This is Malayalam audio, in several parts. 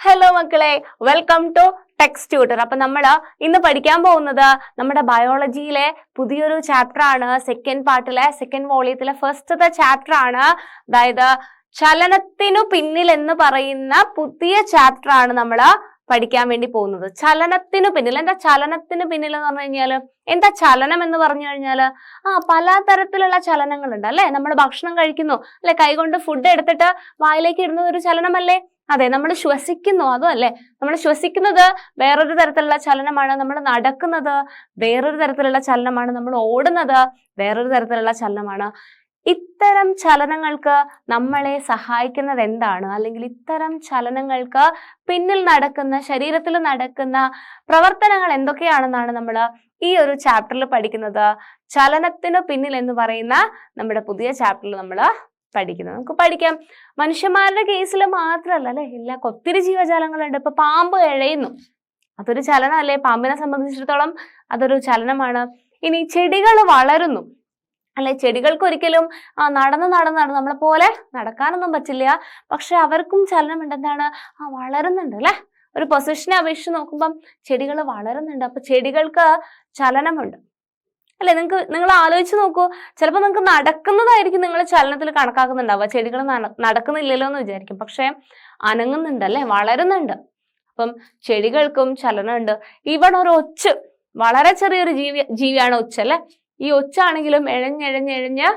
ഹലോ മക്കളെ, വെൽക്കം ടു ടെക്സ്റ്റ് ട്യൂട്ടർ. അപ്പൊ നമ്മൾ ഇന്ന് പഠിക്കാൻ പോകുന്നത് നമ്മുടെ ബയോളജിയിലെ പുതിയൊരു ചാപ്റ്റർ ആണ്. സെക്കൻഡ് പാർട്ടിലെ സെക്കൻഡ് വോളിയത്തിലെ ഫസ്റ്റത്തെ ചാപ്റ്റർ ആണ്. അതായത് ചലനത്തിനു പിന്നിൽ എന്ന് പറയുന്ന പുതിയ ചാപ്റ്റർ ആണ് നമ്മൾ പഠിക്കാൻ വേണ്ടി പോകുന്നത്. ചലനത്തിനു പിന്നിൽ. എന്താ ചലനത്തിന് പിന്നിൽ എന്ന് പറഞ്ഞു കഴിഞ്ഞാൽ, എന്താ ചലനം എന്ന് പറഞ്ഞു കഴിഞ്ഞാൽ പല തരത്തിലുള്ള ചലനങ്ങളുണ്ട് അല്ലെ. നമ്മൾ ഭക്ഷണം കഴിക്കുന്നു അല്ലെ, കൈകൊണ്ട് ഫുഡ് എടുത്തിട്ട് വായിലേക്ക് ഇടുന്നത് ഒരു ചലനമല്ലേ? അതെ, നമ്മൾ ശ്വസിക്കുന്നു, അതും അല്ലെ. നമ്മൾ ശ്വസിക്കുന്നത് വേറൊരു തരത്തിലുള്ള ചലനമാണ്. നമ്മൾ നടക്കുന്നത് വേറൊരു തരത്തിലുള്ള ചലനമാണ്. നമ്മൾ ഓടുന്നത് വേറൊരു തരത്തിലുള്ള ചലനമാണ്. ഇത്തരം ചലനങ്ങൾക്ക് നമ്മളെ സഹായിക്കുന്നത് എന്താണ്, അല്ലെങ്കിൽ ഇത്തരം ചലനങ്ങൾക്ക് പിന്നിൽ നടക്കുന്ന, ശരീരത്തിൽ നടക്കുന്ന പ്രവർത്തനങ്ങൾ എന്തൊക്കെയാണെന്നാണ് നമ്മൾ ഈ ഒരു ചാപ്റ്ററിൽ പഠിക്കുന്നത്. ചലനത്തിനു പിന്നിൽ എന്ന് പറയുന്ന നമ്മുടെ പുതിയ ചാപ്റ്ററിൽ നമ്മൾ പഠിക്കുന്നത്. നമുക്ക് പഠിക്കാം. മനുഷ്യന്മാരുടെ കേസിൽ മാത്രമല്ല അല്ലെ, ഒത്തിരി ജീവജാലങ്ങളുണ്ട്. ഇപ്പൊ പാമ്പ് ഇഴയുന്നു, അതൊരു ചലനം അല്ലേ? പാമ്പിനെ സംബന്ധിച്ചിടത്തോളം അതൊരു ചലനമാണ്. ഇനി ചെടികൾ വളരുന്നു അല്ലെ, ചെടികൾക്ക് ഒരിക്കലും നടന്ന് നമ്മളെ പോലെ നടക്കാനൊന്നും പറ്റില്ല, പക്ഷെ അവർക്കും ചലനമുണ്ട്. എന്താണ്? വളരുന്നുണ്ട് അല്ലെ. ഒരു പൊസിഷനെ അപേക്ഷിച്ച് നോക്കുമ്പം ചെടികൾ വളരുന്നുണ്ട്. അപ്പൊ ചെടികൾക്ക് ചലനമുണ്ട് അല്ലെ. നിങ്ങൾ ആലോചിച്ച് നോക്കൂ. ചിലപ്പോൾ നിങ്ങൾക്ക് നടക്കുന്നതായിരിക്കും നിങ്ങൾ ചലനത്തിൽ കണക്കാക്കുന്നുണ്ടാവുക. ചെടികൾ നടക്കുന്നില്ലല്ലോ എന്ന് വിചാരിക്കും, പക്ഷെ അനങ്ങുന്നുണ്ട് അല്ലെ, വളരുന്നുണ്ട്. അപ്പം ചെടികൾക്കും ചലനമുണ്ട്. ഇവിടെ ഒരു ഒച്ച്, വളരെ ചെറിയൊരു ജീവിയാണ് ഒച്ച് അല്ലെ. ഈ ഒച്ചാണെങ്കിലും എഴഞ്ഞ്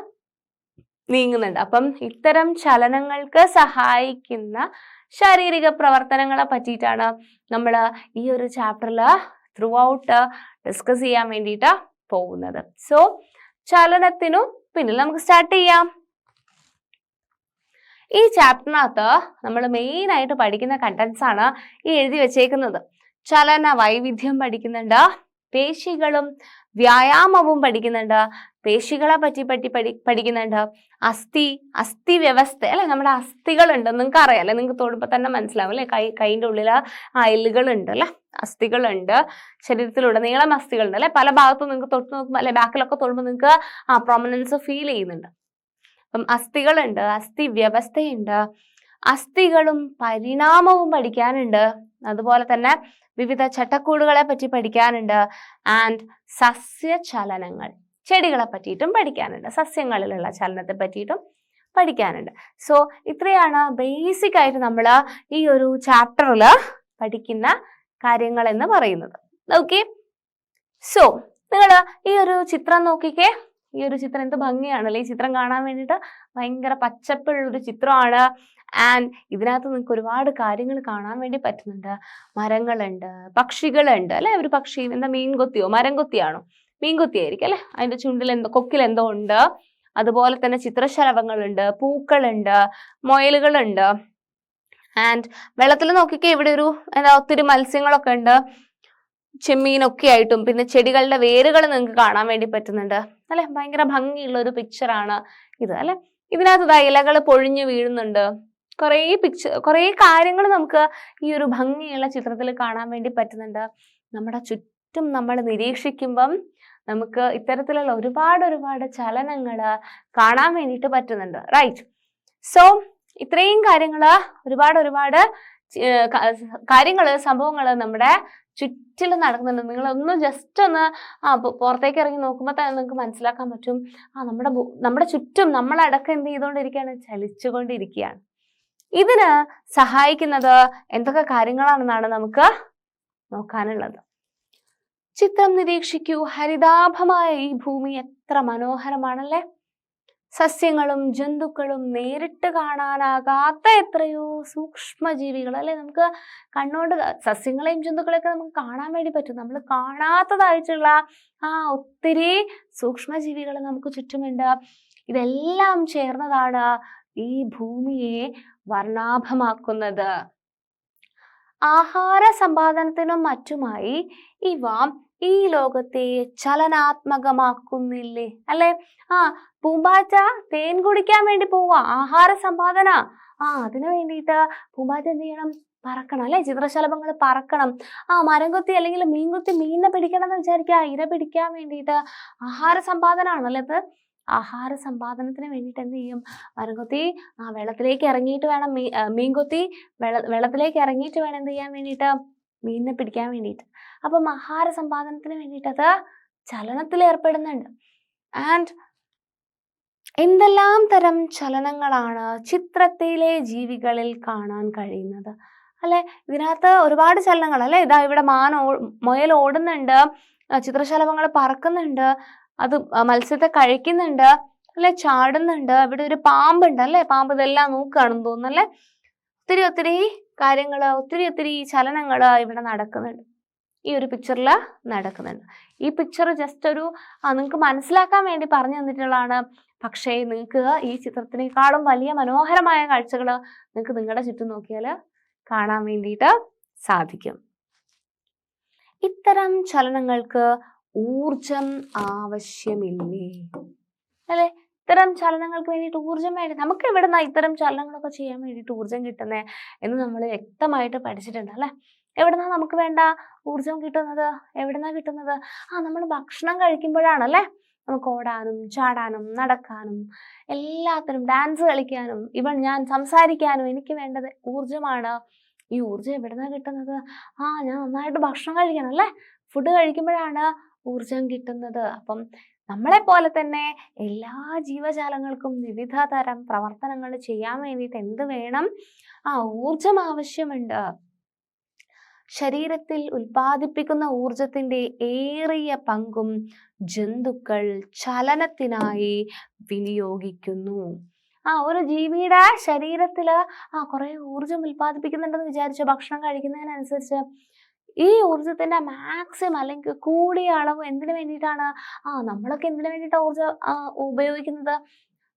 നീങ്ങുന്നുണ്ട്. അപ്പം ഇത്തരം ചലനങ്ങൾക്ക് സഹായിക്കുന്ന ശാരീരിക പ്രവർത്തനങ്ങളെ പറ്റിയിട്ടാണ് നമ്മൾ ഈ ഒരു ചാപ്റ്ററിൽ ത്രൂ ഔട്ട് ഡിസ്കസ് ചെയ്യാൻ വേണ്ടിയിട്ട് പോകുന്നത്. സോ ചലനത്തിനു പിന്നിൽ നമുക്ക് സ്റ്റാർട്ട് ചെയ്യാം. ഈ ചാപ്റ്ററിനകത്ത് നമ്മൾ മെയിൻ ആയിട്ട് പഠിക്കുന്ന കണ്ടന്റ്സ് ആണ് ഈ എഴുതി വെച്ചേക്കുന്നത്. ചലന വൈവിധ്യം പഠിക്കുന്നുണ്ട്, പേശികളും വ്യായാമവും പഠിക്കുന്നുണ്ട്, പേശികളെ പറ്റി പഠിക്കുന്നുണ്ട്, അസ്ഥി വ്യവസ്ഥ അല്ലെ. നമ്മുടെ അസ്ഥികളുണ്ട്, നിങ്ങൾക്ക് അറിയാം അല്ലെ, നിങ്ങൾക്ക് തൊടുമ്പോൾ തന്നെ മനസ്സിലാവും അല്ലെ. കൈൻ്റെ ഉള്ളിൽ എല്ലുകളുണ്ട് അല്ലെ, അസ്ഥികളുണ്ട്. ശരീരത്തിലുടനീളം അസ്ഥികളുണ്ട് അല്ലെ. പല ഭാഗത്തും നിങ്ങൾക്ക് തൊട്ട് നോക്കുമ്പോൾ അല്ലെ, ബാക്കിലൊക്കെ തൊടുമ്പോൾ നിങ്ങൾക്ക് പ്രൊമനൻസ് ഫീൽ ചെയ്യുന്നുണ്ട്. അപ്പം അസ്ഥികളുണ്ട്, അസ്ഥി വ്യവസ്ഥയുണ്ട്, അസ്ഥികളും പരിണാമവും പഠിക്കാനുണ്ട്. അതുപോലെ തന്നെ വിവിധ ചട്ടക്കൂടുകളെ പറ്റി പഠിക്കാനുണ്ട്. ആൻഡ് സസ്യചലനങ്ങൾ, ചെടികളെ പറ്റിയിട്ടും പഠിക്കാനുണ്ട്, സസ്യങ്ങളിലുള്ള ചലനത്തെ പറ്റിയിട്ടും പഠിക്കാനുണ്ട്. സോ ഇത്രയാണ് ബേസിക് ആയിട്ട് നമ്മൾ ഈ ഒരു ചാപ്റ്ററിൽ പഠിക്കുന്ന കാര്യങ്ങൾ എന്ന് പറയുന്നത്. ഓക്കെ, സോ നിങ്ങൾ ഈ ഒരു ചിത്രം നോക്കിക്കേ. ഈ ഒരു ചിത്രം എന്ത് ഭംഗിയാണല്ലേ. ഈ ചിത്രം കാണാൻ വേണ്ടിയിട്ട് ഭയങ്കര പച്ചപ്പുള്ളൊരു ചിത്രമാണ്. ആൻഡ് ഇതിനകത്ത് നിങ്ങൾക്ക് ഒരുപാട് കാര്യങ്ങൾ കാണാൻ വേണ്ടി പറ്റുന്നുണ്ട്. മരങ്ങളുണ്ട്, പക്ഷികളുണ്ട് അല്ലെ. ഒരു പക്ഷി എന്താ, മീൻകൊത്തിയോ മരം കൊത്തിയാണോ? മീൻകൊത്തി ആയിരിക്കും അല്ലെ. അതിന്റെ ചുണ്ടിൽ എന്തോ, കൊക്കിൽ എന്തോ ഉണ്ട്. അതുപോലെ തന്നെ ചിത്രശലഭങ്ങളുണ്ട്, പൂക്കളുണ്ട്, മുയലുകളുണ്ട്. ആൻഡ് വെള്ളത്തിൽ നോക്കിക്കേ, ഇവിടെ ഒരു ഒത്തിരി മത്സ്യങ്ങളൊക്കെ ഉണ്ട്, ചെമ്മീനൊക്കെ ആയിട്ടും. പിന്നെ ചെടികളുടെ വേരുകൾ നിങ്ങൾക്ക് കാണാൻ വേണ്ടി പറ്റുന്നുണ്ട് അല്ലെ. ഭയങ്കര ഭംഗിയുള്ള ഒരു പിക്ചറാണ് ഇത് അല്ലെ. ഇതിനകത്ത് ഇലകൾ പൊഴിഞ്ഞു വീഴുന്നുണ്ട്. കുറേ കാര്യങ്ങൾ നമുക്ക് ഈ ഒരു ഭംഗിയുള്ള ചിത്രത്തിൽ കാണാൻ വേണ്ടി പറ്റുന്നുണ്ട്. നമ്മുടെ ചുറ്റും നമ്മൾ നിരീക്ഷിക്കുമ്പം നമുക്ക് ഇത്തരത്തിലുള്ള ഒരുപാട് ചലനങ്ങൾ കാണാൻ വേണ്ടിയിട്ട് പറ്റുന്നുണ്ട്. റൈറ്റ്. സോ ഇത്രയും കാര്യങ്ങൾ, ഒരുപാട് സംഭവങ്ങൾ നമ്മുടെ ചുറ്റിലും നടക്കുന്നുണ്ട്. നിങ്ങളൊന്ന് ജസ്റ്റ് ഒന്ന് പുറത്തേക്ക് ഇറങ്ങി നോക്കുമ്പോൾ തന്നെ നിങ്ങൾക്ക് മനസ്സിലാക്കാൻ പറ്റും, നമ്മുടെ ചുറ്റും നമ്മളടക്കം എന്ത് ചെയ്തുകൊണ്ടിരിക്കുകയാണ്, ചലിച്ചുകൊണ്ടിരിക്കുകയാണ്. ഇതിന് സഹായിക്കുന്നത് എന്തൊക്കെ കാര്യങ്ങളാണെന്നാണ് നമുക്ക് നോക്കാനുള്ളത്. ചിത്രം നിരീക്ഷിക്കൂ. ഹരിതാഭമായ ഈ ഭൂമി എത്ര മനോഹരമാണല്ലേ. സസ്യങ്ങളും ജന്തുക്കളും നേരിട്ട് കാണാനാകാത്ത എത്രയോ സൂക്ഷ്മജീവികൾ അല്ലെ. നമുക്ക് കണ്ണുകൊണ്ട് സസ്യങ്ങളെയും ജന്തുക്കളെയൊക്കെ നമുക്ക് കാണാൻ വേണ്ടി പറ്റും. നമ്മൾ കാണാത്തതായിട്ടുള്ള ഒത്തിരി സൂക്ഷ്മജീവികൾ നമുക്ക് ചുറ്റുമുണ്ട്. ഇതെല്ലാം ചേർന്നതാണ് ഈ ഭൂമിയെ വർണ്ണാഭമാക്കുന്നത്. ആഹാര സമ്പാദനത്തിനും മറ്റുമായി ഇവ ഈ ലോകത്തെ ചലനാത്മകമാക്കുന്നില്ലേ അല്ലെ. പൂമ്പാറ്റ തേൻ കുടിക്കാൻ വേണ്ടി പോവാ, ആഹാര സമ്പാദന. അതിനു വേണ്ടിയിട്ട് പൂമ്പാറ്റ എന്ത് ചെയ്യണം, പറക്കണം അല്ലെ. ചിത്രശലഭങ്ങൾ പറക്കണം. മരംകൊത്തി അല്ലെങ്കിൽ മീൻകൊത്തി മീനിനെ പിടിക്കണം എന്ന് വിചാരിക്കുക, ഇര പിടിക്കാൻ വേണ്ടിയിട്ട് ആഹാര സമ്പാദനമാണല്ലേ അത്. ആഹാര സമ്പാദനത്തിന് വേണ്ടിയിട്ട് എന്ത് ചെയ്യും? മരംകൊത്തി വെള്ളത്തിലേക്ക് ഇറങ്ങിയിട്ട് വേണം മീൻകൊത്തി വെള്ളത്തിലേക്ക് ഇറങ്ങിയിട്ട് വേണം എന്ത് ചെയ്യാൻ വേണ്ടിയിട്ട്? മീനിനെ പിടിക്കാൻ വേണ്ടിയിട്ട്. അപ്പം ആഹാര സമ്പാദനത്തിന് വേണ്ടിയിട്ട് അത് ചലനത്തിൽ ഏർപ്പെടുന്നുണ്ട്. ആൻഡ് എന്തെല്ലാം തരം ചലനങ്ങളാണ് ചിത്രത്തിലെ ജീവികളിൽ കാണാൻ കഴിയുന്നത്? അല്ലെ, ഇതിനകത്ത് ഒരുപാട് ചലനങ്ങൾ അല്ലെ. ഇതാ ഇവിടെ മുയൽ ഓടുന്നുണ്ട്, ചിത്രശലഭങ്ങൾ പറക്കുന്നുണ്ട്, അത് മത്സ്യത്തെ കഴിക്കുന്നുണ്ട് അല്ലെ, ചാടുന്നുണ്ട്. ഇവിടെ ഒരു പാമ്പുണ്ട് അല്ലെ, പാമ്പ് ഇതെല്ലാം നോക്കുകയാണെന്ന് തോന്നുന്നു അല്ലെ. ഒത്തിരി കാര്യങ്ങള്, ഒത്തിരി ചലനങ്ങള് ഇവിടെ നടക്കുന്നുണ്ട്, ഈ ഒരു പിക്ചറിൽ നടക്കുന്നുണ്ട്. ഈ പിക്ചർ ജസ്റ്റ് ഒരു നിങ്ങൾക്ക് മനസ്സിലാക്കാൻ വേണ്ടി പറഞ്ഞു തന്നിട്ടുള്ളതാണ്. പക്ഷേ നിങ്ങൾക്ക് ഈ ചിത്രത്തിനേക്കാളും വലിയ മനോഹരമായ കാഴ്ചകൾ നിങ്ങൾക്ക് നിങ്ങളുടെ ചുറ്റും നോക്കിയാൽ കാണാൻ വേണ്ടിയിട്ട് സാധിക്കും. ഇത്തരം ചലനങ്ങൾക്ക് ഊർജം ആവശ്യമില്ലേ? അല്ലെ, ഇത്തരം ചലനങ്ങൾക്ക് വേണ്ടിയിട്ട് ഊർജം വേണ്ടി നമുക്ക് എവിടുന്നാ ഇത്തരം ചലനങ്ങളൊക്കെ ചെയ്യാൻ വേണ്ടിയിട്ട് ഊർജം കിട്ടുന്നേ എന്ന് നമ്മൾ വ്യക്തമായിട്ട് പഠിച്ചിട്ടുണ്ട് അല്ലെ. എവിടുന്നാ നമുക്ക് വേണ്ട ഊർജം കിട്ടുന്നത്? എവിടുന്നാ കിട്ടുന്നത്? നമ്മൾ ഭക്ഷണം കഴിക്കുമ്പോഴാണല്ലേ നമുക്ക് ഓടാനും ചാടാനും നടക്കാനും എല്ലാത്തിനും, ഡാൻസ് കളിക്കാനും, ഇവൺ ഞാൻ സംസാരിക്കാനും എനിക്ക് വേണ്ടത് ഊർജമാണ്. ഈ ഊർജം എവിടുന്നാ കിട്ടുന്നത്? ഞാൻ നന്നായിട്ട് ഭക്ഷണം കഴിക്കണം അല്ലേ, ഫുഡ് കഴിക്കുമ്പോഴാണ് ഊർജം കിട്ടുന്നത്. അപ്പം നമ്മളെ പോലെ തന്നെ എല്ലാ ജീവജാലങ്ങൾക്കും വിവിധ തരം പ്രവർത്തനങ്ങൾ ചെയ്യാൻ വേണ്ടിയിട്ട് എന്ത് വേണം? ഊർജം ആവശ്യമുണ്ട്. ശരീരത്തിൽ ഉൽപ്പാദിപ്പിക്കുന്ന ഊർജത്തിന്റെ ഏറിയ പങ്കും ജന്തുക്കൾ ചലനത്തിനായി വിനിയോഗിക്കുന്നു. ഒരു ജീവിയുടെ ശരീരത്തില് കുറെ ഊർജം ഉൽപ്പാദിപ്പിക്കുന്നുണ്ടെന്ന് വിചാരിച്ചു. ഭക്ഷണം കഴിക്കുന്നതിനനുസരിച്ച് ഈ ഊർജത്തിന്റെ മാക്സിമം അല്ലെങ്കിൽ കൂടിയ അളവ് എന്തിനു വേണ്ടിയിട്ടാണ്? നമ്മളൊക്കെ എന്തിനു വേണ്ടിയിട്ടാണ് ഊർജം ഉപയോഗിക്കുന്നത്?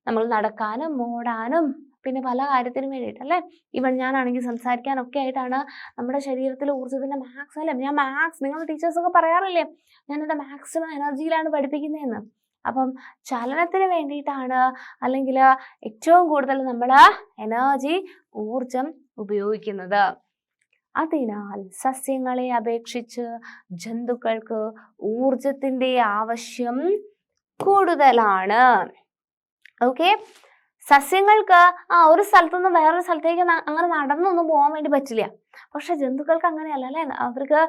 നമ്മൾ നടക്കാനും ഓടാനും പിന്നെ പല കാര്യത്തിനും വേണ്ടിയിട്ട് അല്ലേ. ഇവൺ ഞാനാണെങ്കിൽ സംസാരിക്കാനൊക്കെ ആയിട്ടാണ് നമ്മുടെ ശരീരത്തിലെ ഊർജത്തിന്റെ മാക്സിമം അല്ലേ. നിങ്ങൾ ടീച്ചേഴ്സൊക്കെ പറയാറില്ലേ ഞാൻ എൻ്റെ മാക്സിമം എനർജിയിലാണ് പഠിപ്പിക്കുന്നതെന്ന്. അപ്പം ചലനത്തിന് വേണ്ടിയിട്ടാണ് അല്ലെങ്കിൽ ഏറ്റവും കൂടുതൽ നമ്മൾ എനർജി ഊർജം ഉപയോഗിക്കുന്നത്. അതിനാൽ സസ്യങ്ങളെ അപേക്ഷിച്ച് ജന്തുക്കൾക്ക് ഊർജത്തിന്റെ ആവശ്യം കൂടുതലാണ്. ഓക്കെ, സസ്യങ്ങൾക്ക് ഒരു സ്ഥലത്തുനിന്ന് വേറൊരു സ്ഥലത്തേക്ക് അങ്ങനെ നടന്നൊന്നും പോകാൻ വേണ്ടി പറ്റില്ല. പക്ഷെ ജന്തുക്കൾക്ക് അങ്ങനെയല്ല അല്ലേ. അവർക്ക്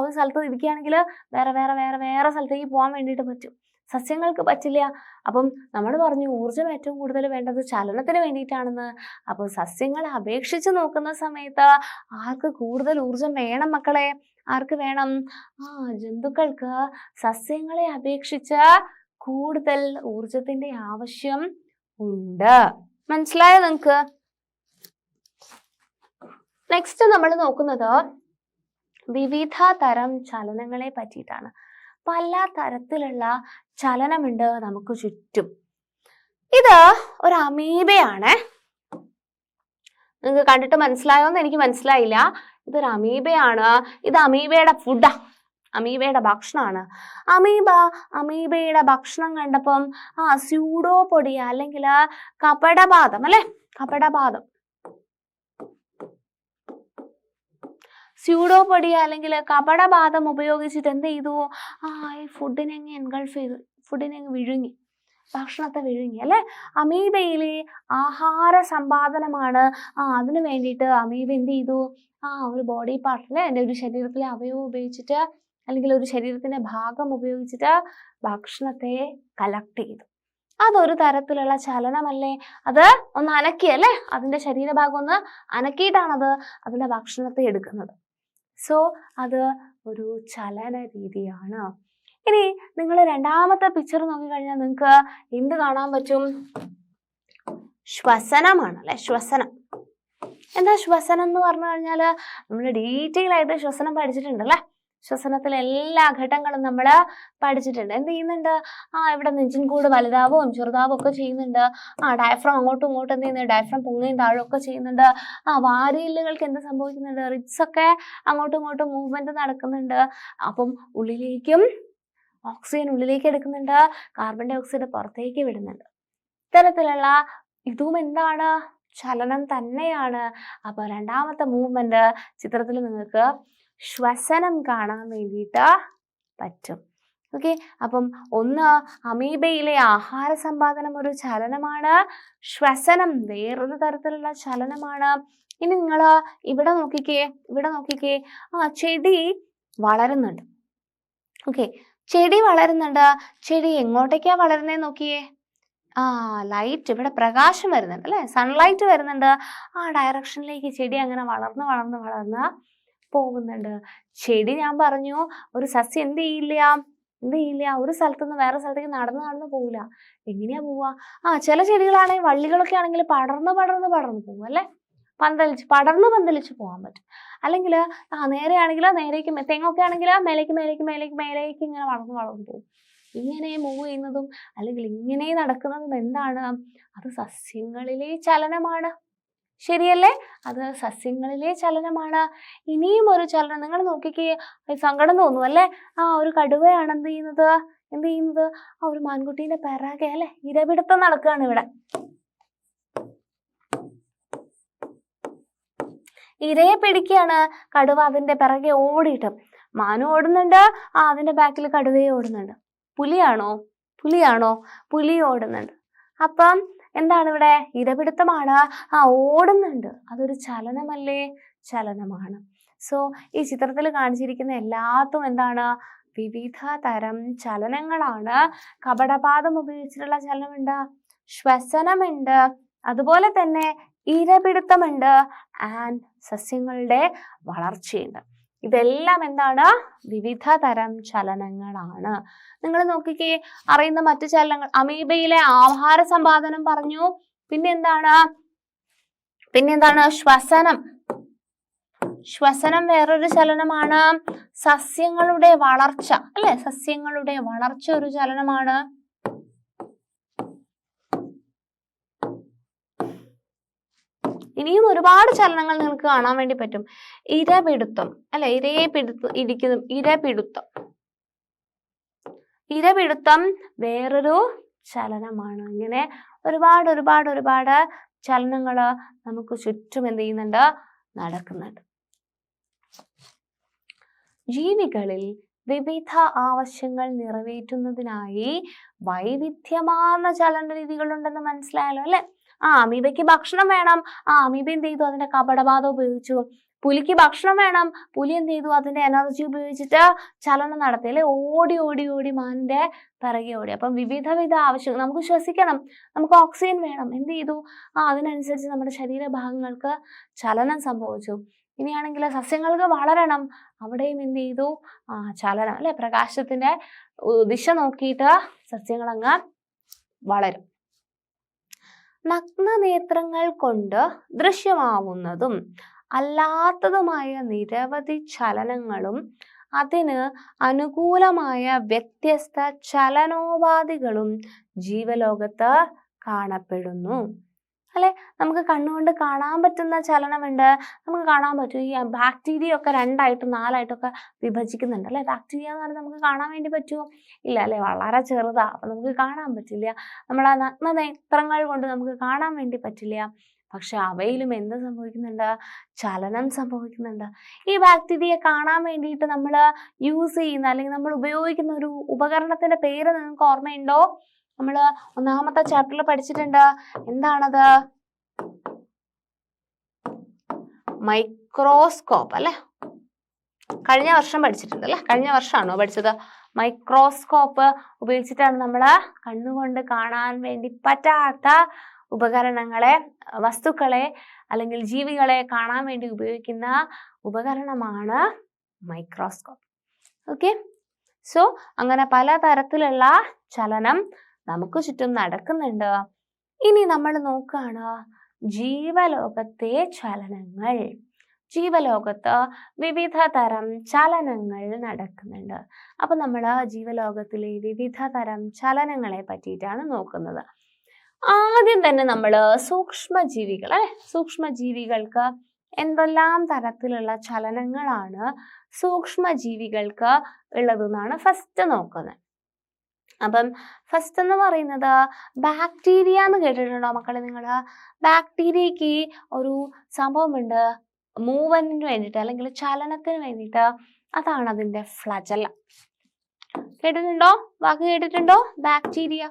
ഒരു സ്ഥലത്ത് ഇരിക്കുകയാണെങ്കിൽ വേറെ വേറെ വേറെ വേറെ സ്ഥലത്തേക്ക് പോകാൻ വേണ്ടിയിട്ട് പറ്റും. സസ്യങ്ങൾക്ക് പറ്റില്ല. അപ്പം നമ്മൾ പറഞ്ഞു ഊർജം ഏറ്റവും കൂടുതൽ വേണ്ടത് ചലനത്തിന് വേണ്ടിയിട്ടാണെന്ന്. അപ്പോൾ സസ്യങ്ങളെ അപേക്ഷിച്ച് നോക്കുന്ന സമയത്ത് ആർക്ക് കൂടുതൽ ഊർജം വേണം മക്കളെ? ആർക്ക് വേണം? ജന്തുക്കൾക്ക് സസ്യങ്ങളെ അപേക്ഷിച്ച് കൂടുതൽ ഊർജത്തിന്റെ ആവശ്യം ഉണ്ട്. മനസ്സിലായോ നിങ്ങൾക്ക്? നെക്സ്റ്റ് നമ്മൾ നോക്കുന്നത് വിവിധ തരം ചലനങ്ങളെ പറ്റിയിട്ടാണ്. പല തരത്തിലുള്ള ചലനമുണ്ട് നമുക്ക് ചുറ്റും. ഇത് ഒരു അമീബയാണ്. നിങ്ങൾക്ക് കണ്ടിട്ട് മനസ്സിലായോന്ന് എനിക്ക് മനസ്സിലായില്ല. ഇതൊരു അമീബയാണ്. ഇത് അമീബയുടെ ഫുഡാ, അമീബയുടെ ഭക്ഷണമാണ്. അമീബയുടെ ഭക്ഷണം കണ്ടപ്പം സ്യൂഡോപൊഡിയ അല്ലെങ്കിൽ കപടപാദം അല്ലെ, കപടപാദം, സ്യൂഡോപൊഡിയ അല്ലെങ്കിൽ കപടപാദം ഉപയോഗിച്ചിട്ട് എന്ത് ചെയ്തു? ഈ ഫുഡിനെ എൻഗൾഫ് ചെയ്തു, ഫുഡിനെ വിഴുങ്ങി, ഭക്ഷണത്തെ വിഴുങ്ങി അല്ലെ. അമീബയിലെ ആഹാര സമ്പാദനമാണ്. അതിനു വേണ്ടിയിട്ട് അമീബ എന്ത് ചെയ്തു? ഒരു ബോഡി പാർട്ടിലെ എൻ്റെ ഒരു ശരീരത്തിലെ അവയവം ഉപയോഗിച്ചിട്ട് അല്ലെങ്കിൽ ഒരു ശരീരത്തിന്റെ ഭാഗം ഉപയോഗിച്ചിട്ട് ഭക്ഷണത്തെ കളക്ട് ചെയ്തു. അതൊരു തരത്തിലുള്ള ചലനമല്ലേ? അത് ഒന്ന് അനക്കിയല്ലേ, അതിന്റെ ശരീരഭാഗം ഒന്ന് അനക്കിയിട്ടാണത് അതിന്റെ ഭക്ഷണത്തെ എടുക്കുന്നത്. സോ അത് ഒരു ചലന രീതിയാണ്. ഇനി നിങ്ങൾ രണ്ടാമത്തെ പിക്ചർ നോക്കിക്കഴിഞ്ഞാൽ നിങ്ങൾക്ക് എന്ത് കാണാൻ പറ്റും? ശ്വസനമാണ് അല്ലെ. ശ്വസനം എന്താ? ശ്വസനം എന്ന് പറഞ്ഞു കഴിഞ്ഞാൽ നമ്മൾ ഡീറ്റെയിൽ ആയിട്ട് ശ്വസനം പഠിച്ചിട്ടുണ്ട് അല്ലെ. ശ്വസനത്തിലെ എല്ലാ ഘട്ടങ്ങളും നമ്മൾ പഠിച്ചിട്ടുണ്ട്. എന്ത് ചെയ്യുന്നുണ്ട്? ഇവിടെ നെഞ്ചിൻകൂട് വലുതാവും ചെറുതാവും ഒക്കെ ചെയ്യുന്നുണ്ട്. ഡയഫ്രം അങ്ങോട്ടും ഇങ്ങോട്ടും എന്ത് ചെയ്യുന്നുണ്ട്? ഡയഫ്രം പൊങ്ങയും താഴും ഒക്കെ ചെയ്യുന്നുണ്ട്. വാരിയല്ലുകൾക്ക് എന്ത് സംഭവിക്കുന്നുണ്ട്? റിബ്സ് ഒക്കെ അങ്ങോട്ടും ഇങ്ങോട്ടും മൂവ്മെന്റ് നടക്കുന്നുണ്ട്. അപ്പം ഉള്ളിലേക്കും ഓക്സിജൻ ഉള്ളിലേക്ക് എടുക്കുന്നുണ്ട്, കാർബൺ ഡൈ ഓക്സൈഡ് പുറത്തേക്ക് വിടുന്നുണ്ട്. ഇത്തരത്തിലുള്ള ഇതും എന്താണ്? ചലനം തന്നെയാണ്. അപ്പൊ രണ്ടാമത്തെ മൂവ്മെന്റ് ചിത്രത്തിൽ നിങ്ങൾക്ക് ശ്വസനം കാണാൻ വേണ്ടിയിട്ട് പറ്റും. ഓക്കെ, അപ്പം ഒന്ന് അമീബയിലെ ആഹാര സമ്പാദനം ഒരു ചലനമാണ്, ശ്വസനം വേറൊരു തരത്തിലുള്ള ചലനമാണ്. ഇനി നിങ്ങൾ ഇവിടെ നോക്കിക്കേ, ചെടി വളരുന്നുണ്ട്. ഓക്കെ, ചെടി വളരുന്നുണ്ട്. ചെടി എങ്ങോട്ടേക്കാ വളരുന്നേ നോക്കിയേ. ലൈറ്റ്, ഇവിടെ പ്രകാശം വരുന്നുണ്ട് അല്ലെ, സൺലൈറ്റ് വരുന്നുണ്ട്. ആ ഡയറക്ഷനിലേക്ക് ചെടി അങ്ങനെ വളർന്ന് പോകുന്നുണ്ട്. ചെടി ഞാൻ പറഞ്ഞു ഒരു സസ്യം എന്ത് ചെയ്യില്ല, ഒരു സ്ഥലത്തുനിന്ന് വേറെ സ്ഥലത്തേക്ക് നടന്ന് പോവില്ല. എങ്ങനെയാ പോവാ? ചില ചെടികളാണെങ്കിൽ വള്ളികളൊക്കെ ആണെങ്കിൽ പടർന്ന് പോകും അല്ലെ, പടർന്ന് പോകാൻ പറ്റും. അല്ലെങ്കിൽ നേരെയാണെങ്കിൽ നേരേക്ക്, തെങ്ങൊക്കെ ആണെങ്കിൽ മേലേക്ക് ഇങ്ങനെ വളർന്ന് പോകും. ഇങ്ങനെ മൂവ് ചെയ്യുന്നതും അല്ലെങ്കിൽ ഇങ്ങനെ നടക്കുന്നതും എന്താണ്? അത് സസ്യങ്ങളിലെ ചലനമാണ്. ശരിയല്ലേ? അത് സസ്യങ്ങളിലെ ചലനമാണ്. ഇനിയും ഒരു ചലനം നിങ്ങൾ നോക്കിക്കേ, സങ്കടം തോന്നും അല്ലേ? ഒരു കടുവയാണ് എന്ത് ചെയ്യുന്നത്? ഒരു മാൻകുട്ടീന്റെ പിറകെ അല്ലെ ഇരപിടുത്തം നടക്കുകയാണ് ഇവിടെ. ഇരയെ പിടിക്കുകയാണ് കടുവ, അതിന്റെ പിറകെ ഓടിയിട്ട്. മാനു ഓടുന്നുണ്ട്, അതിന്റെ ബാക്കിൽ കടുവയെ ഓടുന്നുണ്ട്. പുലിയാണോ? പുലി ഓടുന്നുണ്ട്. അപ്പം എന്താണ് ഇവിടെ? ഇരപിടുത്തമാണ്. ഓടുന്നുണ്ട്. അതൊരു ചലനമല്ലേ? ചലനമാണ്. സോ ഈ ചിത്രത്തിൽ കാണിച്ചിരിക്കുന്ന എല്ലാത്തും എന്താണ്? വിവിധ തരം ചലനങ്ങളാണ്. കപടപാദം ഉപയോഗിച്ചിട്ടുള്ള ചലനമുണ്ട്, ശ്വസനമുണ്ട്, അതുപോലെ തന്നെ ഇരപിടുത്തമുണ്ട്, ആൻഡ് സസ്യങ്ങളുടെ വളർച്ചയുണ്ട്. ഇതെല്ലാം എന്താണ്? വിവിധ തരം ചലനങ്ങളാണ്. നിങ്ങൾ നോക്കിക്കേ, അറിയുന്ന മറ്റു ചലനങ്ങൾ, അമീബയിലെ ആഹാര സമ്പാദനം പറഞ്ഞു. പിന്നെന്താണ്? ശ്വസനം വേറൊരു ചലനമാണ്. സസ്യങ്ങളുടെ വളർച്ച അല്ലെ, സസ്യങ്ങളുടെ വളർച്ച ഒരു ചലനമാണ്. ഇനിയും ഒരുപാട് ചലനങ്ങൾ നിങ്ങൾക്ക് കാണാൻ വേണ്ടി പറ്റും. ഇരപിടുത്തം അല്ലെ, ഇരപിടുത്തം വേറൊരു ചലനമാണ്. ഇങ്ങനെ ഒരുപാട് ചലനങ്ങൾ നമുക്ക് ചുറ്റും എന്ത് ചെയ്യുന്നുണ്ട്? നടക്കുന്നുണ്ട്. ജീവികളിൽ വിവിധ ആവശ്യങ്ങൾ നിറവേറ്റുന്നതിനായി വൈവിധ്യമാർന്ന ചലന രീതികളുണ്ടെന്ന് മനസ്സിലായല്ലോ അല്ലെ? അമീബയ്ക്ക് ഭക്ഷണം വേണം, അമീബ എന്ത് ചെയ്തു? അതിന്റെ കപടപാദം ഉപയോഗിച്ചു. പുലിക്ക് ഭക്ഷണം വേണം, പുലി എന്ത് ചെയ്തു? അതിന്റെ എനർജി ഉപയോഗിച്ചിട്ട് ചലനം നടത്തി അല്ലെ, ഓടി മാനിന്റെ പിറകെ ഓടി. അപ്പം വിവിധ ആവശ്യങ്ങൾ, നമുക്ക് ശ്വസിക്കണം, നമുക്ക് ഓക്സിജൻ വേണം, എന്ത് ചെയ്തു? അതിനനുസരിച്ച് നമ്മുടെ ശരീരഭാഗങ്ങൾക്ക് ചലനം സംഭവിച്ചു. ഇനിയാണെങ്കിൽ സസ്യങ്ങൾക്ക് വളരണം, അവിടെയും എന്ത് ചെയ്തു? ചലനം അല്ലെ, പ്രകാശത്തിന്റെ ദിശ നോക്കിയിട്ട് സസ്യങ്ങൾ അങ്ങ് വളരും. നഗ്നനേത്രങ്ങൾ കൊണ്ട് ദൃശ്യമാവുന്നതും അല്ലാത്തതുമായ നിരവധി ചലനങ്ങളും അതിന് അനുകൂലമായ വ്യത്യസ്ത ചലനോപാധികളും ജീവലോകത്ത് കാണപ്പെടുന്നു അല്ലെ. നമുക്ക് കണ്ണുകൊണ്ട് കാണാൻ പറ്റുന്ന ചലനമുണ്ട്. നമുക്ക് കാണാൻ പറ്റും, ഈ ബാക്ടീരിയ ഒക്കെ 2 4 വിഭജിക്കുന്നുണ്ട് അല്ലെ. ബാക്ടീരിയ എന്ന് പറഞ്ഞാൽ നമുക്ക് കാണാൻ വേണ്ടി പറ്റുമോ? ഇല്ല അല്ലെ, വളരെ ചെറുതാ, അപ്പൊ നമുക്ക് കാണാൻ പറ്റില്ല. നമ്മളെ നഗ്നനേത്രങ്ങൾ കൊണ്ട് നമുക്ക് കാണാൻ വേണ്ടി പറ്റില്ല. പക്ഷെ അവയിലും എന്ത് സംഭവിക്കുന്നുണ്ട്? ചലനം സംഭവിക്കുന്നുണ്ട്. ഈ ബാക്ടീരിയ കാണാൻ വേണ്ടിയിട്ട് നമ്മൾ യൂസ് ചെയ്യുന്ന അല്ലെങ്കിൽ നമ്മൾ ഉപയോഗിക്കുന്ന ഒരു ഉപകരണത്തിന്റെ പേര് നിങ്ങൾക്ക് ഓർമ്മയുണ്ടോ? നമ്മൾ 1ാമത്തെ ചാപ്റ്ററിൽ പഠിച്ചിട്ടുണ്ട്. എന്താണത്? മൈക്രോസ്കോപ്പ് അല്ലെ. കഴിഞ്ഞ വർഷം പഠിച്ചിട്ടുണ്ട് അല്ലെ. കഴിഞ്ഞ വർഷമാണോ പഠിച്ചത്? മൈക്രോസ്കോപ്പ് ഉപയോഗിച്ചിട്ടാണ് നമ്മൾ കണ്ണുകൊണ്ട് കാണാൻ വേണ്ടി പറ്റാത്ത ഉപകരണങ്ങളെ, വസ്തുക്കളെ അല്ലെങ്കിൽ ജീവികളെ കാണാൻ വേണ്ടി ഉപയോഗിക്കുന്ന ഉപകരണമാണ് മൈക്രോസ്കോപ്പ്. ഓക്കെ, സോ അങ്ങനെ പലതരത്തിലുള്ള ചലനം നമുക്ക് ചുറ്റും നടക്കുന്നുണ്ട്. ഇനി നമ്മൾ നോക്കുകയാണ് ജീവലോകത്തെ ചലനങ്ങൾ. ജീവലോകത്ത് വിവിധ തരം ചലനങ്ങൾ നടക്കുന്നുണ്ട്. അപ്പൊ നമ്മൾ ജീവലോകത്തിലെ വിവിധ തരം ചലനങ്ങളെ പറ്റിയിട്ടാണ് നോക്കുന്നത്. ആദ്യം തന്നെ നമ്മൾ സൂക്ഷ്മജീവികൾ അല്ലെ, സൂക്ഷ്മജീവികൾക്ക് എന്തെല്ലാം തരത്തിലുള്ള ചലനങ്ങളാണ് സൂക്ഷ്മജീവികൾക്ക് ഉള്ളതെന്നാണ് ഫസ്റ്റ് നോക്കുന്നത്. അപ്പം ഫസ്റ്റ് എന്ന് പറയുന്നത് ബാക്ടീരിയ എന്ന് കേട്ടിട്ടുണ്ടോ മക്കളെ നിങ്ങൾ? ബാക്ടീരിയക്ക് ഒരു സംഭവമുണ്ട്, മൂവ്മെന്റിന് വേണ്ടിയിട്ട് അല്ലെങ്കിൽ ചലനത്തിന് വേണ്ടിയിട്ട്. അതാണ് അതിന്റെ ഫ്ലജല്ല. കേട്ടിട്ടുണ്ടോ? വാക്ക് കേട്ടിട്ടുണ്ടോ? ബാക്ടീരിയ.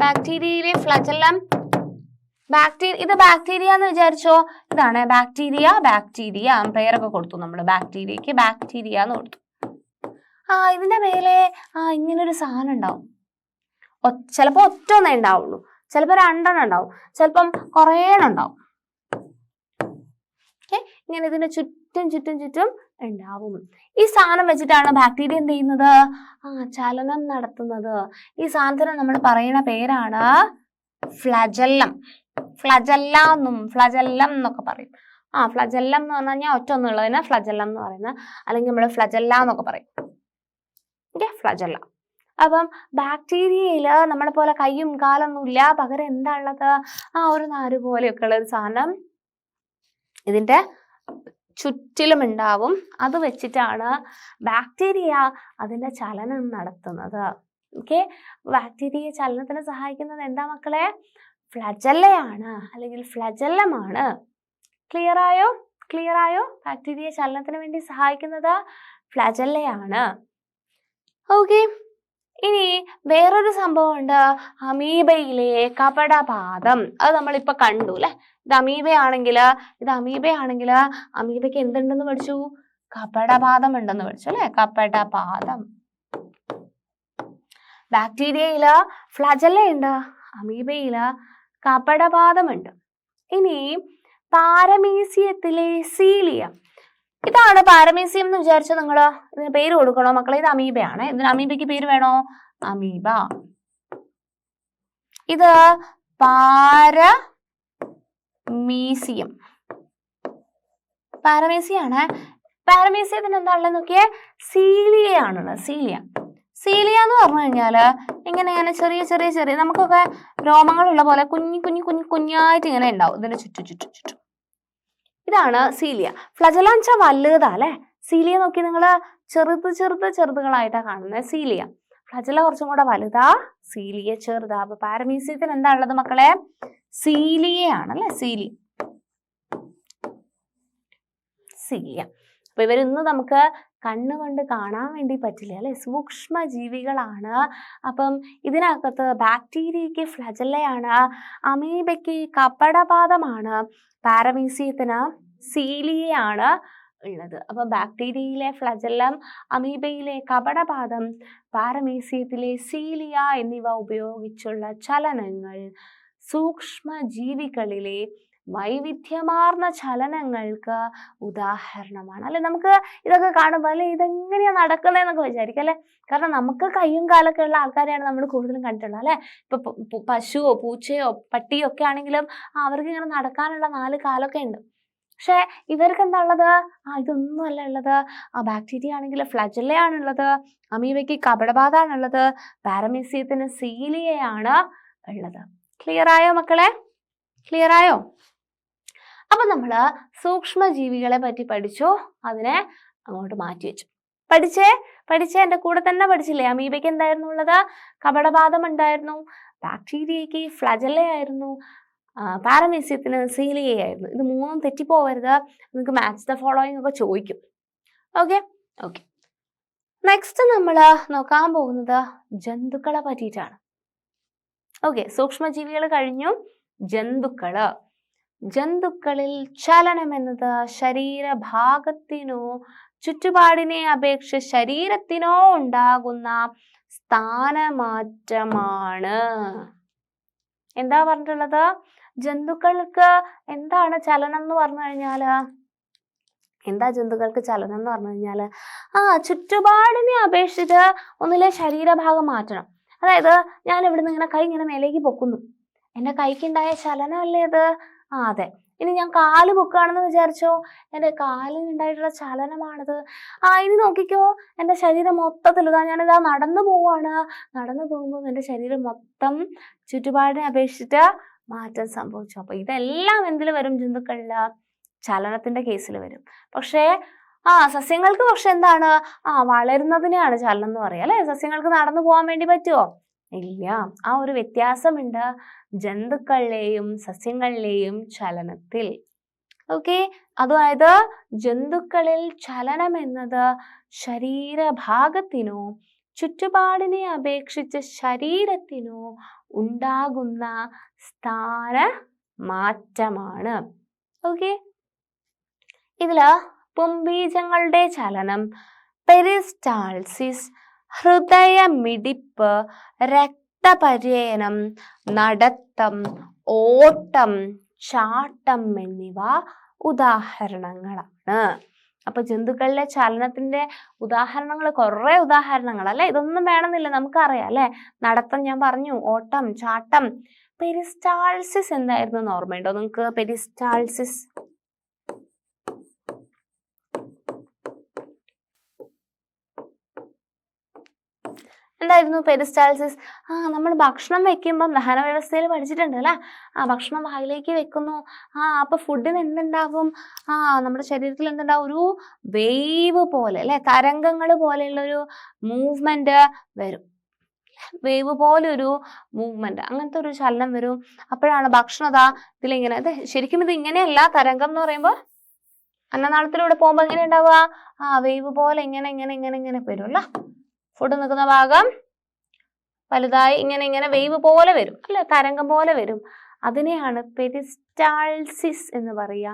ബാക്ടീരിയയിലെ ഫ്ലജല്ലം. ഇത് ബാക്ടീരിയ എന്ന് വിചാരിച്ചോ. ഇതാണ് ബാക്ടീരിയ. ബാക്ടീരിയ പേരൊക്കെ കൊടുത്തു നമ്മൾ. ബാക്ടീരിയക്ക് ബാക്ടീരിയ എന്ന് കൊടുത്തു. ഇതിന്റെ മേലെ ഇങ്ങനൊരു സാധനം ഉണ്ടാവും. ചിലപ്പോ ഒറ്റൊന്നേ ഉണ്ടാവുള്ളൂ, ചിലപ്പോ 2 ഉണ്ടാവും, ചിലപ്പം കുറേ ഉണ്ടാവും. ഇങ്ങനെ ഇതിന്റെ ചുറ്റും ഉണ്ടാവും. ഈ സാധനം വെച്ചിട്ടാണ് ബാക്ടീരിയ എന്ത് ചെയ്യുന്നത്? ചലനം നടത്തുന്നത്. ഈ സാധനത്തിന് നമ്മൾ പറയുന്ന പേരാണ് ഫ്ലജല്ലം. ഫ്ലജല്ലം എന്നൊക്കെ പറയും. ഫ്ലജല്ലം എന്ന് പറഞ്ഞു കഴിഞ്ഞാൽ ഒറ്റൊന്നുള്ളതിന് ഫ്ലജല്ലം എന്ന് പറയുന്നത്, അല്ലെങ്കിൽ നമ്മൾ ഫ്ലജല്ല എന്നൊക്കെ പറയും. ഫ്ലജല്ല. അപ്പം ബാക്ടീരിയയില് നമ്മളെ പോലെ കൈയും കാലൊന്നും ഇല്ല, പകരം എന്താ ഉള്ളത്? ഒരു നാര് പോലെയൊക്കെ ഉള്ള ഒരു സാധനം ഇതിന്റെ ചുറ്റിലും ഉണ്ടാവും. അത് വെച്ചിട്ടാണ് ബാക്ടീരിയ അതിന്റെ ചലനം നടത്തുന്നത്. ഓക്കെ, ബാക്ടീരിയ ചലനത്തിന് സഹായിക്കുന്നത് എന്താ മക്കളെ? ഫ്ലജല്ലയാണ്, അല്ലെങ്കിൽ ഫ്ലജല്ലമാണ്. ക്ലിയർ ആയോ? ബാക്ടീരിയ ചലനത്തിന് വേണ്ടി സഹായിക്കുന്നത് ഫ്ലജല്ലയാണ്. ഓക്കെ, ഇനി വേറൊരു സംഭവം ഉണ്ട്, അമീബയിലെ കപടപാദം. അത് നമ്മളിപ്പോ കണ്ടു അല്ലെ. ഇത് അമീബയാണെങ്കിൽ അമീബയ്ക്ക് എന്തുണ്ടെന്ന് പഠിച്ചു? കപടപാദം ഉണ്ടെന്ന് പഠിച്ചു അല്ലെ. കപടപാദം. ബാക്ടീരിയയില് ഫ്ലജല്ല ഉണ്ട്, അമീബയില് കപടപാദമുണ്ട്. ഇനി പാരമീസിയത്തിലെ സീലിയ. ഇതാണ് പാരമീസിയം എന്ന് വിചാരിച്ച നിങ്ങൾ ഇതിന് പേര് കൊടുക്കണോ മക്കളെ? ഇത് അമീബയാണ്. ഇതിന് അമീബയ്ക്ക് പേര് വേണോ? അമീബ. ഇത് പാരമീസിയം. പാരമീസിയാണ്. പാരമീസിയത്തിന് എന്താ ഉള്ളത് നോക്കിയേ? സീലിയയാണുള്ളത്. സീലിയ എന്ന് പറഞ്ഞു കഴിഞ്ഞാല് ഇങ്ങനെ ചെറിയ നമുക്കൊക്കെ രോമങ്ങളുള്ള പോലെ കുഞ്ഞായിട്ട് ഇങ്ങനെ ഉണ്ടാവും ഇതിന്റെ ചുറ്റും. ഇതാണ് സീലിയ. ഫ്ലജലാൻച വലുതാ അല്ലെ. സീലിയ നോക്കി നിങ്ങള് ചെറുതുകളായിട്ടാ കാണുന്നത് സീലിയ. ഫ്ലജല കുറച്ചും കൂടെ വലുതാ, സീലിയ ചെറുതാ. അപ്പൊ പാരമീസിയത്തിന് എന്താ ഉള്ളത് മക്കളെ? സീലിയയാണ് അല്ലെ. സീലിയ. അപ്പൊ ഇവരൊന്നും നമുക്ക് കണ്ണുകൊണ്ട് കാണാൻ വേണ്ടി പറ്റില്ല അല്ലെ. സൂക്ഷ്മ ജീവികളാണ്. അപ്പം ഇതിനകത്ത് ബാക്ടീരിയക്ക് ഫ്ലജല്ലയാണ്, അമീബയ്ക്ക് കപടപാദമാണ്, പാരമീസിയത്തിന് സീലിയയാണ് ഉള്ളത്. അപ്പൊ ബാക്ടീരിയയിലെ ഫ്ലജല്ലം, അമീബയിലെ കപടപാദം, പാരമീസിയത്തിലെ സീലിയ എന്നിവ ഉപയോഗിച്ചുള്ള ചലനങ്ങൾ സൂക്ഷ്മ ജീവികളിലെ വൈവിധ്യമാർന്ന ചലനങ്ങൾക്ക് ഉദാഹരണമാണ് അല്ലെ. നമുക്ക് ഇതൊക്കെ കാണുമ്പോൾ അല്ലെ ഇതെങ്ങനെയാ നടക്കുന്നതെന്നൊക്കെ വിചാരിക്കും അല്ലെ. കാരണം നമുക്ക് കയ്യും കാലൊക്കെ ഉള്ള ആൾക്കാരെയാണ് നമ്മൾ കൂടുതലും കണ്ടിട്ടുള്ളത് അല്ലെ. ഇപ്പൊ പശുവോ പൂച്ചയോ പട്ടിയോ ഒക്കെ ആണെങ്കിലും അവർക്ക് ഇങ്ങനെ നടക്കാനുള്ള 4 കാലൊക്കെ ഉണ്ട്. പക്ഷെ ഇവർക്ക് എന്താ ഉള്ളത്? ഇതൊന്നും അല്ല ഉള്ളത്. ബാക്ടീരിയ ആണെങ്കിൽ ഫ്ലജല്ലയാണുള്ളത്, അമീബയ്ക്ക് കപടപാദാണുള്ളത്, പാരമീസിയത്തിന് സീലിയയാണ് ഉള്ളത്. ക്ലിയർ ആയോ മക്കളെ? ക്ലിയർ ആയോ? അപ്പൊ നമ്മള് സൂക്ഷ്മ ജീവികളെ പറ്റി പഠിച്ചു, അതിനെ അങ്ങോട്ട് മാറ്റി വെച്ചു. പഠിച്ചേ എന്റെ കൂടെ തന്നെ പഠിച്ചില്ലേ? അമീബയ്ക്ക് എന്തായിരുന്നു ഉള്ളത്? കപടപാദം ഉണ്ടായിരുന്നു, ബാക്ടീരിയയ്ക്ക് ഫ്ലജല്ലയായിരുന്നു, പാരമീസിയത്തിന് സീലിയയായിരുന്നു. ഇത് 3 തെറ്റിപ്പോവരുത്. നിങ്ങൾക്ക് മാച്ച് ദ ഫോളോയിങ് ഒക്കെ ചോദിക്കും. ഓക്കെ. നെക്സ്റ്റ് നമ്മൾ നോക്കാൻ പോകുന്നത് ജന്തുക്കളെ പറ്റിയിട്ടാണ്. ഓക്കെ, സൂക്ഷ്മജീവികൾ കഴിഞ്ഞു. ജന്തുക്കളിൽ ചലനം എന്നത് ശരീരഭാഗത്തിനോ ചുറ്റുപാടിനെ അപേക്ഷിച്ച് ശരീരത്തിനോ ഉണ്ടാകുന്ന സ്ഥാനമാറ്റമാണ്. എന്താ പറഞ്ഞിട്ടുള്ളത്? ജന്തുക്കൾക്ക് എന്താണ് ചലനം എന്ന് പറഞ്ഞു കഴിഞ്ഞാല് ചുറ്റുപാടിനെ അപേക്ഷിച്ച് ഒന്നിലെ ശരീരഭാഗം മാറ്റണം. അതായത് ഞാൻ ഇവിടുന്ന് ഇങ്ങനെ കൈ ഇങ്ങനെ മേലേക്ക് പൊക്കുന്നു, എന്റെ കൈക്കുണ്ടായ ചലനമല്ലേ അത്? അതെ. ഇനി ഞാൻ കാല് പൊക്കുകയാണെന്ന് വിചാരിച്ചോ, എൻ്റെ കാലിനുണ്ടായിട്ടുള്ള ചലനമാണത്. ഇനി നോക്കിക്കോ, എൻ്റെ ശരീരം മൊത്തത്തിൽ ഞാനിതാ നടന്നു പോകുമ്പോൾ എൻ്റെ ശരീരം മൊത്തം ചുറ്റുപാടിനെ അപേക്ഷിച്ചിട്ട് മാറ്റം സംഭവിച്ചു. അപ്പൊ ഇതെല്ലാം എന്തിൽ വരും? ജന്തുക്കളില് ചലനത്തിന്റെ കേസിൽ വരും. പക്ഷേ സസ്യങ്ങൾക്ക് പക്ഷെ എന്താണ്? വളരുന്നതിനെയാണ് ചലനം എന്ന് പറയാം അല്ലെ. സസ്യങ്ങൾക്ക് നടന്നു പോകാൻ വേണ്ടി പറ്റുമോ? ഇല്ല. ആ ഒരു വ്യത്യാസമുണ്ട് ജന്തുക്കളിലെയും സസ്യങ്ങളിലെയും ചലനത്തിൽ. ഓക്കെ, അതായത് ജന്തുക്കളിൽ ചലനം എന്നത് ശരീരഭാഗത്തിനോ ചുറ്റുപാടിനെ അപേക്ഷിച്ച് ശരീരത്തിനോ ഉണ്ടാകുന്ന സ്ഥാന മാറ്റമാണ്. ഓക്കെ, ഇതില് പുംബീജങ്ങളുടെ ചലനം, പെരിസ്റ്റാൾസിസ്, ഹൃദയമിടിപ്പ്, രക്തപര്യനം, നടത്തം, ഓട്ടം, ചാട്ടം എന്നിവ ഉദാഹരണങ്ങളാണ്. അപ്പൊ ജന്തുക്കളിലെ ചലനത്തിന്റെ ഉദാഹരണങ്ങൾ കുറെ ഉദാഹരണങ്ങൾ അല്ലെ, ഇതൊന്നും വേണമെന്നില്ല, നമുക്കറിയാം അല്ലെ. നടത്തം ഞാൻ പറഞ്ഞു, ഓട്ടം, ചാട്ടം. പെരിസ്റ്റാൾസിസ് എന്തായിരുന്നു ഓർമ്മയുണ്ടോ നിങ്ങൾക്ക്? പെരിസ്റ്റാൾസിസ് എന്തായിരുന്നു? പെരിസ്റ്റാൾസിസ് നമ്മൾ ഭക്ഷണം വെക്കുമ്പം ദഹന വ്യവസ്ഥയിൽ പഠിച്ചിട്ടുണ്ട് അല്ലെ. ഭക്ഷണം വായിലേക്ക് വെക്കുന്നു. അപ്പൊ ഫുഡിന് എന്തുണ്ടാവും? നമ്മുടെ ശരീരത്തിൽ എന്തുണ്ടാവും? ഒരു വേവ് പോലെ അല്ലെ, തരംഗങ്ങൾ പോലെയുള്ള ഒരു മൂവ്മെന്റ് വരും. വേവ് പോലെ ഒരു മൂവ്മെന്റ്, അങ്ങനത്തെ ഒരു ചലനം വരും. അപ്പോഴാണ് ഭക്ഷണം ഇതിലിങ്ങനെ, ശരിക്കും ഇത് ഇങ്ങനെയല്ല. തരംഗം എന്ന് പറയുമ്പോൾ അന്നനാളത്തിലൂടെ പോകുമ്പോ എങ്ങനെ ഉണ്ടാവുക? വേവ് പോലെ ഇങ്ങനെ ഇങ്ങനെ ഇങ്ങനെ ഇങ്ങനെ വരുമല്ലോ. ഫുഡ് നിൽക്കുന്ന ഭാഗം വലുതായി ഇങ്ങനെ ഇങ്ങനെ വേവ് പോലെ വരും അല്ലെ, തരംഗം പോലെ വരും. അതിനെയാണ് പെരിസ്റ്റാൾസിസ് എന്ന് പറയുക.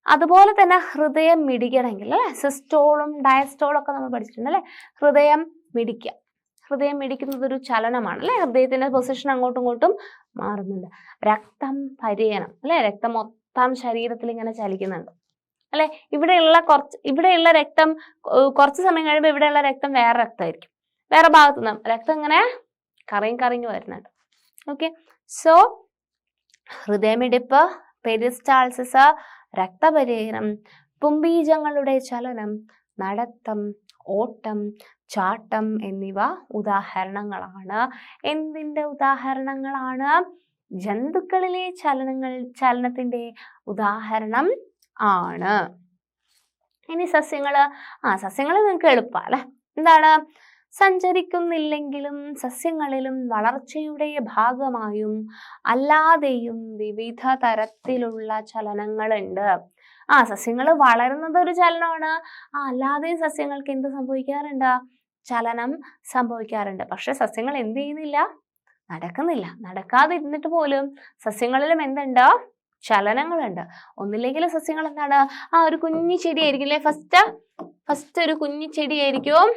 അതുപോലെ തന്നെ ഹൃദയം മിടിക്കണമെങ്കിൽ അല്ലെ, സിസ്റ്റോളും ഡയസ്റ്റോളും ഒക്കെ നമ്മൾ പഠിച്ചിട്ടുണ്ട് അല്ലെ. ഹൃദയം മിടിക്കുക, ഹൃദയം മിടിക്കുന്നത് ഒരു ചലനമാണ് അല്ലെ. ഹൃദയത്തിന്റെ പൊസിഷൻ അങ്ങോട്ടും ഇങ്ങോട്ടും മാറുന്നുണ്ട്. രക്തം പര്യനം അല്ലെ, രക്തം മൊത്തം ശരീരത്തിൽ ഇങ്ങനെ ചലിക്കുന്നുണ്ട് അല്ലെ. ഇവിടെയുള്ള രക്തം കുറച്ച് സമയം കഴിയുമ്പോൾ ഇവിടെയുള്ള രക്തം വേറെ രക്തമായിരിക്കും, വേറെ ഭാഗത്തു നിന്ന് രക്തം ഇങ്ങനെ കറങ്ങി വരുന്നുണ്ട്. ഓക്കെ, സോ ഹൃദയമിടിപ്പ്, പെരിസ്റ്റാൾസിസ്, രക്തപര്യനം, പുംബീജങ്ങളുടെ ചലനം, നടത്തം, ഓട്ടം, ചാട്ടം എന്നിവ ഉദാഹരണങ്ങളാണ്. എന്തിന്റെ ഉദാഹരണങ്ങളാണ്? ജന്തുക്കളിലെ ചലനത്തിന്റെ ഉദാഹരണം ആണ്. ഇനി സസ്യങ്ങള് നിങ്ങൾക്ക് എളുപ്പ അല്ലെ. എന്താണ്? സഞ്ചരിക്കുന്നില്ലെങ്കിലും സസ്യങ്ങളിലും വളർച്ചയുടെ ഭാഗമായും അല്ലാതെയും വിവിധ തരത്തിലുള്ള ചലനങ്ങളുണ്ട്. സസ്യങ്ങൾ വളരുന്നത് ഒരു ചലനമാണ്. അല്ലാതെയും സസ്യങ്ങൾക്ക് എന്ത് സംഭവിക്കാറുണ്ട്? ചലനം സംഭവിക്കാറുണ്ട്. പക്ഷെ സസ്യങ്ങൾ എന്ത് ചെയ്യുന്നില്ല? നടക്കുന്നില്ല. നടക്കാതിരുന്നിട്ട് പോലും സസ്യങ്ങളിലും എന്തുണ്ട്? ചലനങ്ങളുണ്ട്. ഒന്നില്ലെങ്കിൽ സസ്യങ്ങൾ എന്താണ്? ഒരു കുഞ്ഞു ചെടിയായിരിക്കും അല്ലെ. ഫസ്റ്റ് ഒരു കുഞ്ഞു ചെടിയായിരിക്കും.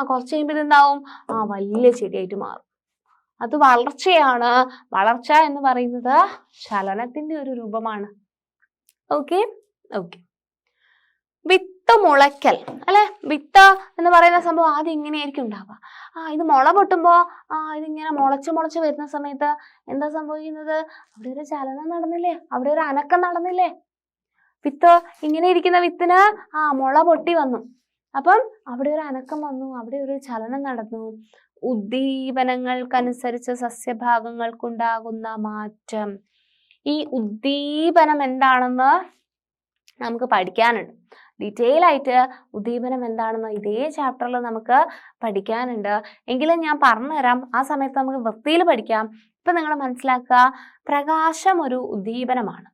കുറച്ച് കഴിയുമ്പോൾ ഇതെന്താവും? വലിയ ചെടിയായിട്ട് മാറും. അത് വളർച്ചയാണ്. വളർച്ച എന്ന് പറയുന്നത് ചലനത്തിന്റെ ഒരു രൂപമാണ്. ഓക്കെ, വിത്ത് മുളയ്ക്കൽ അല്ലെ. വിത്ത് എന്ന് പറയുന്ന സംഭവം ആദ്യം ഇങ്ങനെയായിരിക്കും ഉണ്ടാവുക. ഇത് മുള പൊട്ടുമ്പോ ഇതിങ്ങനെ മുളച്ച് വരുന്ന സമയത്ത് എന്താ സംഭവിക്കുന്നത്? അവിടെ ഒരു ചലനം നടന്നില്ലേ? അവിടെ ഒരു അനക്കം നടന്നില്ലേ? വിത്ത് ഇങ്ങനെ ഇരിക്കുന്ന വിത്തിന് മുള പൊട്ടി വന്നു. അപ്പം അവിടെ ഒരു അനക്കം വന്നു, അവിടെ ഒരു ചലനം നടന്നു. ഉദ്ദീപനങ്ങൾക്കനുസരിച്ച് സസ്യഭാഗങ്ങൾക്കുണ്ടാകുന്ന മാറ്റം. ഈ ഉദ്ദീപനം എന്താണെന്ന് നമുക്ക് പഠിക്കാനുണ്ട്. ഡീറ്റെയിൽ ആയിട്ട് ഉദ്ദീപനം എന്താണെന്ന് ഇതേ ചാപ്റ്ററിൽ നമുക്ക് പഠിക്കാനുണ്ട്. എങ്കിലും ഞാൻ പറഞ്ഞുതരാം, ആ സമയത്ത് നമുക്ക് വൃത്തിയിൽ പഠിക്കാം. ഇപ്പൊ നിങ്ങൾ മനസ്സിലാക്കുക, പ്രകാശം ഒരു ഉദ്ദീപനമാണ്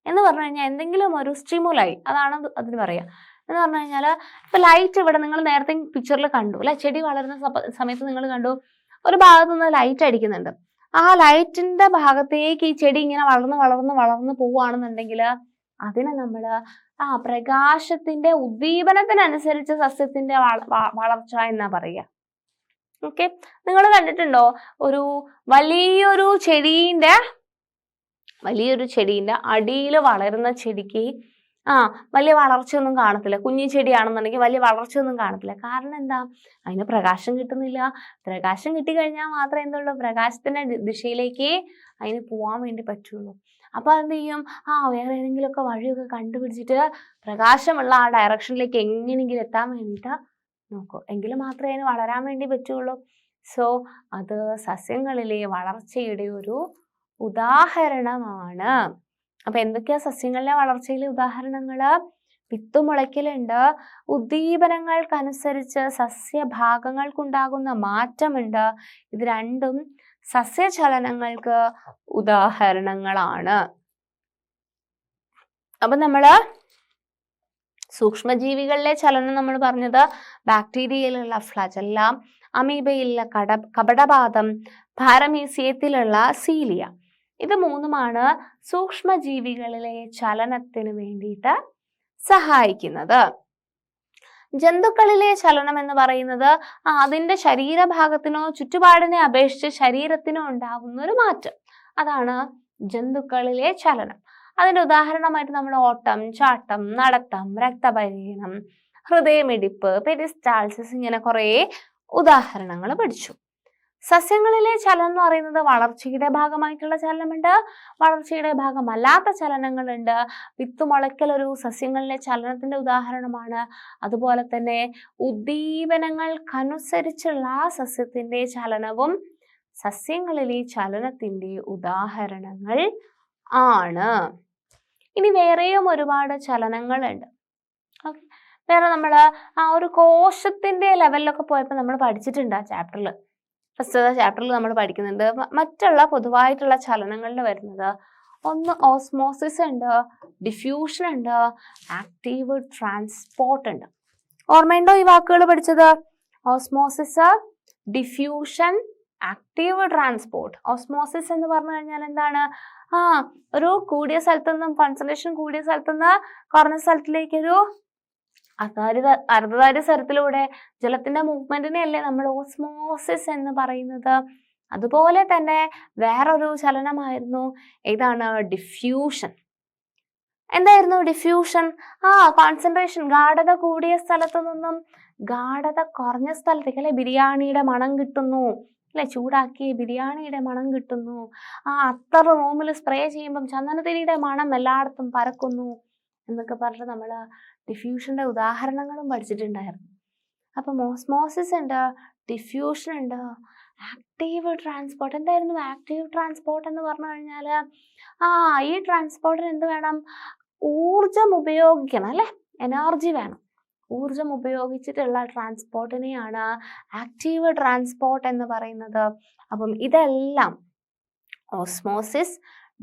എന്ന് പറഞ്ഞു കഴിഞ്ഞാൽ എന്തെങ്കിലും ഒരു സ്റ്റിമുലൈ, അതാണ് അതിന് പറയാ. എന്ന് പറഞ്ഞു കഴിഞ്ഞാൽ ഇപ്പൊ ലൈറ്റ് ഇവിടെ നിങ്ങൾ നേരത്തെ പിക്ചറിൽ കണ്ടു അല്ലെ. ചെടി വളരുന്ന സമയത്ത് നിങ്ങൾ കണ്ടു ഒരു ഭാഗത്തു നിന്ന് ലൈറ്റ് അടിക്കുന്നുണ്ട്. ആ ലൈറ്റിന്റെ ഭാഗത്തേക്ക് ഈ ചെടി ഇങ്ങനെ വളർന്ന് പോവുകയാണെന്നുണ്ടെങ്കിൽ അതിനെ നമ്മൾ പ്രകാശത്തിന്റെ ഉദ്ദീപനത്തിനനുസരിച്ച് സസ്യത്തിന്റെ വളർച്ച എന്നാ പറയുക. ഓക്കെ, നിങ്ങൾ കണ്ടിട്ടുണ്ടോ ഒരു വലിയൊരു ചെടീന്റെ അടിയിൽ വളരുന്ന ചെടിക്ക് വലിയ വളർച്ചയൊന്നും കാണത്തില്ല. കുഞ്ഞു ചെടിയാണെന്നുണ്ടെങ്കിൽ വലിയ വളർച്ചയൊന്നും കാണത്തില്ല. കാരണം എന്താ? അതിന് പ്രകാശം കിട്ടുന്നില്ല. പ്രകാശം കിട്ടിക്കഴിഞ്ഞാൽ മാത്രമേ എന്തുള്ളൂ? പ്രകാശത്തിന്റെ ദിശയിലേക്ക് അതിന് പോവാൻ വേണ്ടി പറ്റുള്ളൂ. അപ്പൊ എന്ത് ചെയ്യും? വേറെ ഏതെങ്കിലുമൊക്കെ വഴിയൊക്കെ കണ്ടുപിടിച്ചിട്ട് പ്രകാശമുള്ള ആ ഡയറക്ഷനിലേക്ക് എങ്ങനെയെങ്കിലും എത്താൻ വേണ്ടിയിട്ട് നോക്കും. എങ്കിലും മാത്രമേ അതിന് വളരാൻ വേണ്ടി പറ്റുള്ളൂ. സോ അത് സസ്യങ്ങളിലെ വളർച്ചയുടെ ഒരു ഉദാഹരണമാണ്. അപ്പൊ എന്തൊക്കെയാ സസ്യങ്ങളിലെ വളർച്ചയിലെ ഉദാഹരണങ്ങള്? വിത്ത് മുളയ്ക്കലുണ്ട്, ഉദ്ദീപനങ്ങൾക്കനുസരിച്ച് സസ്യഭാഗങ്ങൾക്കുണ്ടാകുന്ന മാറ്റമുണ്ട്. ഇത് രണ്ടും സസ്യചലനങ്ങൾക്ക് ഉദാഹരണങ്ങളാണ്. അപ്പൊ നമ്മള് സൂക്ഷ്മജീവികളിലെ ചലനം നമ്മൾ പറഞ്ഞത് ബാക്ടീരിയയിലുള്ള ഫ്ലജല്ല, അമീബയിലുള്ള കപടപാദം, പാരമീസിയത്തിലുള്ള സീലിയ. ഇത് മൂന്നുമാണ് സൂക്ഷ്മജീവികളിലെ ചലനത്തിന് വേണ്ടിയിട്ട് സഹായിക്കുന്നത്. ജന്തുക്കളിലെ ചലനം എന്ന് പറയുന്നത് അതിന്റെ ശരീരഭാഗത്തിനോ ചുറ്റുപാടിനെ അപേക്ഷിച്ച് ശരീരത്തിനോ ഉണ്ടാകുന്ന ഒരു മാറ്റം, അതാണ് ജന്തുക്കളിലെ ചലനം. അതിന്റെ ഉദാഹരണമായിട്ട് നമ്മൾ ഓട്ടം, ചാട്ടം, നടത്തം, രക്തപര്യനം, ഹൃദയമിടിപ്പ്, പെരിസ്റ്റാൾസിസ്, ഇങ്ങനെ കുറെ ഉദാഹരണങ്ങൾ പഠിച്ചു. സസ്യങ്ങളിലെ ചലനം എന്ന് പറയുന്നത് വളർച്ചയുടെ ഭാഗമായിട്ടുള്ള ചലനമുണ്ട്, വളർച്ചയുടെ ഭാഗമല്ലാത്ത ചലനങ്ങളുണ്ട്. വിത്തുമുളയ്ക്കൽ ഒരു സസ്യങ്ങളിലെ ചലനത്തിന്റെ ഉദാഹരണമാണ്. അതുപോലെ തന്നെ ഉദ്ദീപനങ്ങൾക്കനുസരിച്ചുള്ള സസ്യത്തിന്റെ ചലനവും സസ്യങ്ങളിലെ ചലനത്തിന്റെ ഉദാഹരണങ്ങൾ ആണ്. ഇനി വേറെയും ഒരുപാട് ചലനങ്ങളുണ്ട്. ഓക്കെ, വേറെ നമ്മൾ ഒരു കോശത്തിന്റെ ലെവലിലൊക്കെ പോയപ്പോൾ നമ്മൾ പഠിച്ചിട്ടുണ്ട്. ആ ചാപ്റ്ററിൽ, ഫസ്റ്റ് ചാപ്റ്ററിൽ നമ്മൾ പഠിക്കുന്നുണ്ട്. മറ്റുള്ള പൊതുവായിട്ടുള്ള ചലനങ്ങളിൽ വരുന്നത് ഒന്ന് ഓസ്മോസിസ് ഉണ്ട്, ഡിഫ്യൂഷൻ ഉണ്ട്, ആക്റ്റീവ് ട്രാൻസ്പോർട്ട് ഉണ്ട്. ഓർമ്മയുണ്ടോ ഈ വാക്കുകൾ പഠിച്ചത്? Osmosis, diffusion, active transport. Osmosis എന്ന് പറഞ്ഞു കഴിഞ്ഞാൽ എന്താണ്? ഒരു കൂടിയ സ്ഥലത്തു നിന്നും, കോൺസെൻട്രേഷൻ കൂടിയ സ്ഥലത്തു നിന്ന് കുറഞ്ഞ സ്ഥലത്തിലേക്ക് ഒരു അർദ്ധധാര്യ സ്ഥലത്തിലൂടെ ജലത്തിന്റെ മൂവ്മെന്റിനെ അല്ലേ നമ്മൾ ഓസ്മോസിസ് എന്ന് പറയുന്നത്. അതുപോലെ തന്നെ വേറൊരു ചലനമായിരുന്നു ഏതാണ്? ഡിഫ്യൂഷൻ. എന്തായിരുന്നു ഡിഫ്യൂഷൻ? കോൺസെൻട്രേഷൻ, ഗാഢത കൂടിയ സ്ഥലത്തു നിന്നും ഗാഢത കുറഞ്ഞ സ്ഥലത്തേക്ക്, അല്ലെ ബിരിയാണിയുടെ മണം കിട്ടുന്നു, അല്ലെ ചൂടാക്കിയ ബിരിയാണിയുടെ മണം കിട്ടുന്നു. അത്ര റൂമിൽ സ്പ്രേ ചെയ്യുമ്പം ചന്ദനത്തിരിയുടെ മണം എല്ലായിടത്തും പരക്കുന്നു എന്നൊക്കെ പറഞ്ഞ് നമ്മൾ ഡിഫ്യൂഷന്റെ ഉദാഹരണങ്ങളും പഠിച്ചിട്ടുണ്ടായിരുന്നു. അപ്പം ഓസ്മോസിസ് ഉണ്ട്, ഡിഫ്യൂഷൻ ഉണ്ട്, ആക്റ്റീവ് ട്രാൻസ്പോർട്ട്. എന്തായിരുന്നു ആക്റ്റീവ് ട്രാൻസ്പോർട്ട് എന്ന് പറഞ്ഞു കഴിഞ്ഞാൽ ഈ ട്രാൻസ്പോർട്ടിന് എന്ത് വേണം? ഊർജം ഉപയോഗിക്കണം, അല്ലെ, എനർജി വേണം. ഊർജം ഉപയോഗിച്ചിട്ടുള്ള ട്രാൻസ്പോർട്ടിനെയാണ് ആക്റ്റീവ് ട്രാൻസ്പോർട്ട് എന്ന് പറയുന്നത്. അപ്പം ഇതെല്ലാം ഓസ്മോസിസ്,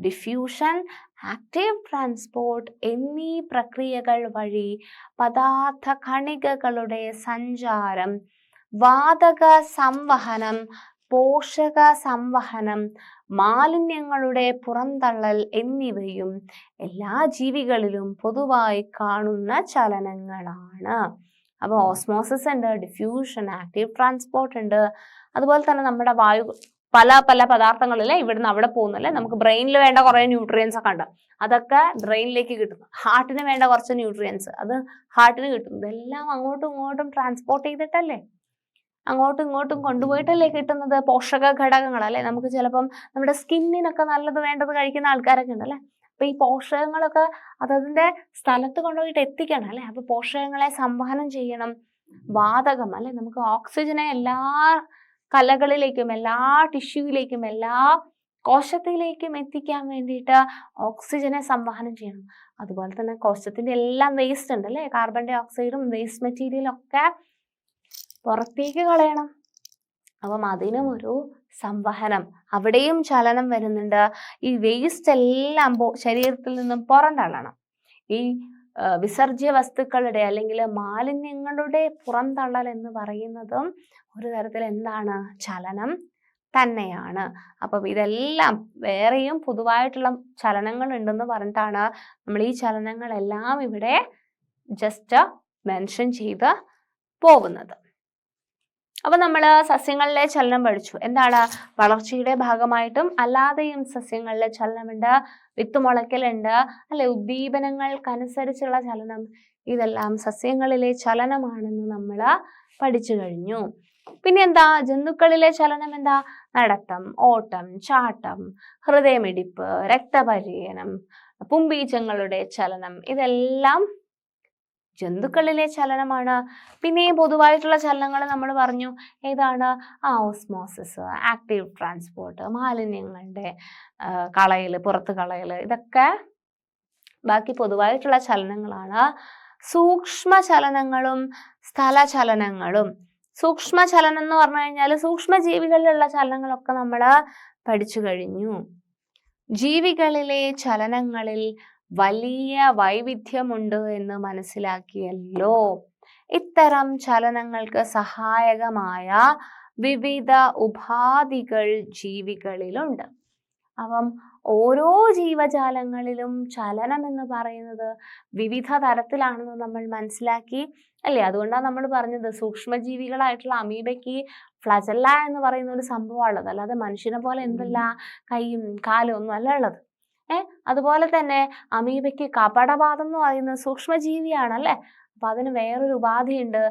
ഡിഫ്യൂഷൻ, ആക്റ്റീവ് ട്രാൻസ്പോർട്ട് എന്നീ പ്രക്രിയകൾ വഴി പദാർത്ഥ കണികകളുടെ സഞ്ചാരം, വാതക സംവഹനം, പോഷക സംവഹനം, മാലിന്യങ്ങളുടെ പുറന്തള്ളൽ എന്നിവയും എല്ലാ ജീവികളിലും പൊതുവായി കാണുന്ന ചലനങ്ങളാണ്. അപ്പോൾ ഓസ്മോസിസ് ഉണ്ട്, ഡിഫ്യൂഷൻ, ആക്റ്റീവ് ട്രാൻസ്പോർട്ട് ഉണ്ട്. അതുപോലെ തന്നെ നമ്മുടെ വായു പല പല പദാർത്ഥങ്ങളിലെ ഇവിടുന്ന് അവിടെ പോകുന്നല്ലേ, നമുക്ക് ബ്രെയിനിൽ വേണ്ട കുറേ ന്യൂട്രിയൻസ് ഒക്കെ ഉണ്ട്, അതൊക്കെ ബ്രെയിനിലേക്ക് കിട്ടുന്നു. ഹാർട്ടിന് വേണ്ട കുറച്ച് ന്യൂട്രിയൻസ് അത് ഹാർട്ടിന് കിട്ടും. ഇതെല്ലാം അങ്ങോട്ടും ഇങ്ങോട്ടും ട്രാൻസ്പോർട്ട് ചെയ്തിട്ടല്ലേ, അങ്ങോട്ടും ഇങ്ങോട്ടും കൊണ്ടുപോയിട്ടല്ലേ കിട്ടുന്നത്. പോഷക ഘടകങ്ങൾ അല്ലെ, നമുക്ക് ചിലപ്പം നമ്മുടെ സ്കിന്നിനൊക്കെ നല്ലത് വേണ്ടത് കഴിക്കുന്ന ആൾക്കാരൊക്കെ ഉണ്ടല്ലേ. അപ്പൊ ഈ പോഷകങ്ങളൊക്കെ അതതിന്റെ സ്ഥലത്ത് കൊണ്ടുപോയിട്ട് എത്തിക്കണം അല്ലെ. അപ്പൊ പോഷകങ്ങളെ സംവഹനം ചെയ്യണം. വാതകം അല്ലെ, നമുക്ക് ഓക്സിജനെ എല്ലാ കലകളിലേക്കും എല്ലാ ടിഷ്യൂയിലേക്കും എല്ലാ കോശത്തിലേക്കും എത്തിക്കാൻ വേണ്ടിയിട്ട് ഓക്സിജനെ സംവഹനം ചെയ്യണം. അതുപോലെ തന്നെ കോശത്തിന്റെ എല്ലാം വേസ്റ്റ് ഉണ്ട് അല്ലെ, കാർബൺ ഡൈ ഓക്സൈഡും വേസ്റ്റ് മെറ്റീരിയലും ഒക്കെ പുറത്തേക്ക് കളയണം. അപ്പം അതിനും ഒരു സംവഹനം, അവിടെയും ചലനം വരുന്നുണ്ട്. ഈ വേസ്റ്റ് എല്ലാം ശരീരത്തിൽ നിന്നും പുറന്തള്ളണം. ഈ വിസർജ്യ വസ്തുക്കളുടെ അല്ലെങ്കിൽ മാലിന്യങ്ങളുടെ പുറന്തള്ളൽ എന്ന് പറയുന്നതും ഒരു തരത്തിൽ എന്താണ്? ചലനം തന്നെയാണ്. അപ്പം ഇതെല്ലാം വേറെയും പൊതുവായിട്ടുള്ള ചലനങ്ങൾ ഉണ്ടെന്ന് പറഞ്ഞിട്ടാണ് നമ്മൾ ഈ ചലനങ്ങളെല്ലാം ഇവിടെ ജസ്റ്റ് മെൻഷൻ ചെയ്ത് പോകുന്നത്. അപ്പൊ നമ്മൾ സസ്യങ്ങളിലെ ചലനം പഠിച്ചു. എന്താണ്? വളർച്ചയുടെ ഭാഗമായിട്ടും അല്ലാതെയും സസ്യങ്ങളിലെ ചലനമുണ്ട്, വിത്തുമുളയ്ക്കലുണ്ട് അല്ലെ, ഉദ്ദീപനങ്ങൾക്കനുസരിച്ചുള്ള ചലനം. ഇതെല്ലാം സസ്യങ്ങളിലെ ചലനമാണെന്ന് നമ്മൾ പഠിച്ചു കഴിഞ്ഞു. പിന്നെ എന്താ? ജന്തുക്കളിലെ ചലനം എന്താ? നടത്തം, ഓട്ടം, ചാട്ടം, ഹൃദയമിടിപ്പ്, രക്തപര്യനം, പുംബീജങ്ങളുടെ ചലനം, ഇതെല്ലാം ജന്തുക്കളിലെ ചലനമാണ്. പിന്നെയും പൊതുവായിട്ടുള്ള ചലനങ്ങൾ നമ്മൾ പറഞ്ഞു. ഏതാണ്? ഓസ്മോസിസ്, ആക്റ്റീവ് ട്രാൻസ്പോർട്ട്, മാലിന്യങ്ങളുടെ കളയൽ, പുറത്ത് കളയൽ, ഇതൊക്കെ ബാക്കി പൊതുവായിട്ടുള്ള ചലനങ്ങളാണ്. സൂക്ഷ്മ ചലനങ്ങളും സ്ഥലചലനങ്ങളും. സൂക്ഷ്മ ചലനം എന്ന് പറഞ്ഞു കഴിഞ്ഞാൽ സൂക്ഷ്മജീവികളിലുള്ള ചലനങ്ങളൊക്കെ നമ്മൾ പഠിച്ചു കഴിഞ്ഞു. ജീവികളിലെ ചലനങ്ങളിൽ വലിയ വൈവിധ്യമുണ്ട് എന്ന് മനസ്സിലാക്കിയല്ലോ. ഇത്തരം ചലനങ്ങൾക്ക് സഹായകമായ വിവിധ ഉപാധികൾ ജീവികളിലുണ്ട്. അപ്പം ഓരോ ജീവജാലങ്ങളിലും ചലനം എന്ന് പറയുന്നത് വിവിധ തരത്തിലാണെന്ന് നമ്മൾ മനസ്സിലാക്കി അല്ലേ? അതുകൊണ്ടാണ് നമ്മൾ പറഞ്ഞത് സൂക്ഷ്മജീവികളായിട്ടുള്ള അമീബയ്ക്ക് ഫ്ലജല്ല എന്ന് പറയുന്ന ഒരു സംഭവമുള്ളത്, അല്ലാതെ മനുഷ്യനെ പോലെ എന്തല്ല കൈയും കാലും ഒന്നും അല്ല ഉള്ളത്. അതുപോലെ തന്നെ അമീബയ്ക്ക് കപടപാദം എന്ന് പറയുന്ന സൂക്ഷ്മജീവിയാണ് അല്ലേ? അപ്പൊ അതിന് വേറൊരു ഉപാധിയുണ്ട്.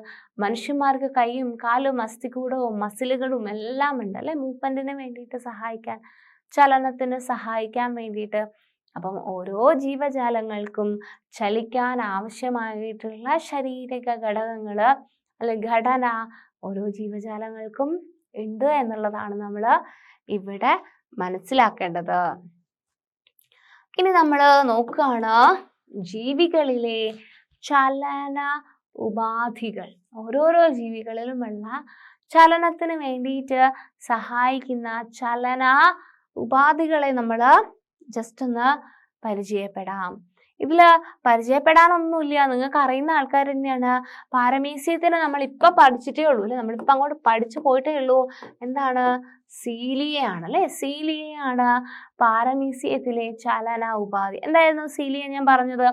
മനുഷ്യന്മാർക്ക് കൈയും കാലും അസ്ഥികൂടവും മസിലുകളും എല്ലാം ഉണ്ട് അല്ലെ, മൂവ്മെന്റിന് വേണ്ടിയിട്ട് സഹായിക്കാൻ, ചലനത്തിന് സഹായിക്കാൻ വേണ്ടിയിട്ട്. അപ്പം ഓരോ ജീവജാലങ്ങൾക്കും ചലിക്കാൻ ആവശ്യമായിട്ടുള്ള ശാരീരിക ഘടകങ്ങള് അല്ലെ ഘടന ഓരോ ജീവജാലങ്ങൾക്കും ഉണ്ട് എന്നുള്ളതാണ് നമ്മൾ ഇവിടെ മനസ്സിലാക്കേണ്ടത്. ഇനി നമ്മൾ നോക്കുകയാണ് ജീവികളിലെ ചലന ഉപാധികൾ. ഓരോരോ ജീവികളിലുമുള്ള ചലനത്തിന് വേണ്ടിയിട്ട് സഹായിക്കുന്ന ചലന ഉപാധികളെ നമ്മൾ ജസ്റ്റ് ഒന്ന് പരിചയപ്പെടാം. ഇതില് പരിചയപ്പെടാനൊന്നുമില്ല, നിങ്ങൾക്ക് അറിയുന്ന ആൾക്കാർ തന്നെയാണ്. പാരമീസിയത്തിന് നമ്മൾ ഇപ്പൊ പഠിച്ചിട്ടേ ഉള്ളൂ അല്ലെ, നമ്മളിപ്പോ അങ്ങോട്ട് പഠിച്ചു പോയിട്ടേ ഉള്ളൂ. എന്താണ്? സീലിയയാണ് അല്ലെ. സീലിയയാണ് പാരമീസിയത്തിലെ ചലന ഉപാധി. എന്തായിരുന്നു സീലിയ ഞാൻ പറഞ്ഞത്?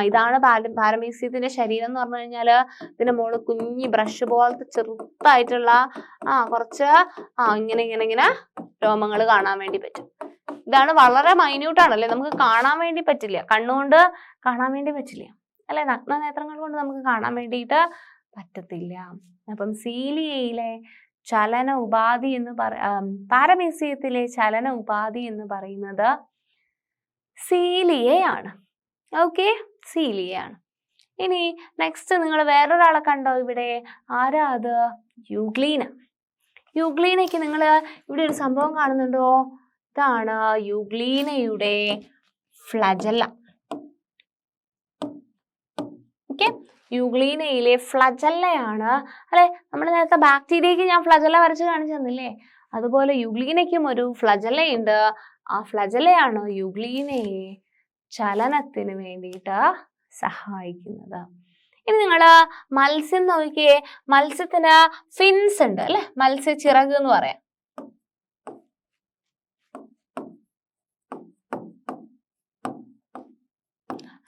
ഇതാണ് പാരമീസിയത്തിന്റെ ശരീരം എന്ന് പറഞ്ഞു കഴിഞ്ഞാല് ഇതിന്റെ മുകളിൽ കുഞ്ഞി ബ്രഷ് പോലത്തെ ചെറുതായിട്ടുള്ള കുറച്ച് ഇങ്ങനെ ഇങ്ങനെ ഇങ്ങനെ രോമങ്ങൾ കാണാൻ വേണ്ടി പറ്റും. ഇതാണ് വളരെ മൈന്യൂട്ടാണല്ലേ, നമുക്ക് കാണാൻ വേണ്ടി പറ്റില്ല, കണ്ണുകൊണ്ട് കാണാൻ വേണ്ടി പറ്റില്ല അല്ലെ, നഗ്ന നേത്രങ്ങൾ കൊണ്ട് നമുക്ക് കാണാൻ വേണ്ടിയിട്ട് പറ്റത്തില്ല. അപ്പം സീലിയയിലെ ചലന ഉപാധി എന്ന് പാരമീസിയത്തിലെ ചലന ഉപാധി എന്ന് പറയുന്നത് സീലിയയാണ്. ഓക്കെ, സീലിയയാണ്. ഇനി നെക്സ്റ്റ് നിങ്ങൾ വേറൊരാളെ കണ്ടോ ഇവിടെ? ആരാ അത്? യൂഗ്ലീന. യൂഗ്ലീനയ്ക്ക് നിങ്ങൾ ഇവിടെ ഒരു സംഭവം കാണുന്നുണ്ടോ? ഇതാണ് യൂഗ്ലീനയുടെ ഫ്ലജല്ല. ഓക്കെ, യൂഗ്ലീനയിലെ ഫ്ലജല്ലയാണ് അല്ലെ. നമ്മൾ നേരത്തെ ബാക്ടീരിയക്ക് ഞാൻ ഫ്ലജല്ല വരച്ച് കാണിച്ചു തന്നില്ലേ, അതുപോലെ യൂഗ്ലീനയ്ക്കും ഒരു ഫ്ലജല്ലയുണ്ട്. ആ ഫ്ലജല്ലയാണ് യൂഗ്ലീനയെ ചലനത്തിന് വേണ്ടിയിട്ട് സഹായിക്കുന്നത്. ഇനി നിങ്ങൾ മത്സ്യം നോക്കിയേ. മത്സ്യത്തിന് ഫിൻസ് ഉണ്ട് അല്ലെ, മത്സ്യ ചിറക് എന്ന് പറയാം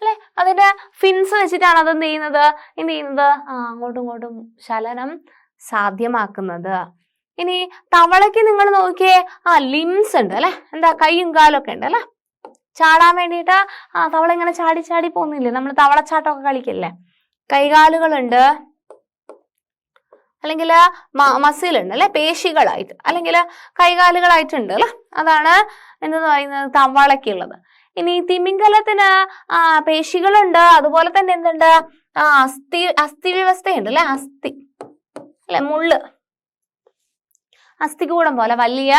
അല്ലെ. അതിന്റെ ഫിൻസ് വെച്ചിട്ടാണ് അത് എന്ത് ചെയ്യുന്നത് അങ്ങോട്ടും ഇങ്ങോട്ടും ചലനം സാധ്യമാക്കുന്നത്. ഇനി തവളയ്ക്ക് നിങ്ങൾ നോക്കിയേ, ലിംസ് ഉണ്ട് അല്ലെ, എന്താ കൈയും കാലൊക്കെ ഉണ്ട് അല്ലെ, ചാടാൻ വേണ്ടിയിട്ട്. തവള ഇങ്ങനെ ചാടി ചാടി പോകുന്നില്ലേ, നമ്മൾ തവളച്ചാട്ടമൊക്കെ കളിക്കില്ലേ. കൈകാലുകളുണ്ട്, അല്ലെങ്കിൽ മസിലുണ്ട് അല്ലെ, പേശികളായിട്ട് അല്ലെങ്കിൽ കൈകാലുകളായിട്ടുണ്ട് അല്ലെ. അതാണ് എന്ന് പറയുന്നത് തവളയ്ക്കുള്ളത്. ഇനി തിമിംഗലത്തിന് പേശികളുണ്ട്, അതുപോലെ തന്നെ എന്തുണ്ട്, അസ്ഥി വ്യവസ്ഥയുണ്ട് അല്ലെ, അസ്ഥി അല്ലെ, മുള്ള് അസ്ഥികൂടം പോലെ വലിയ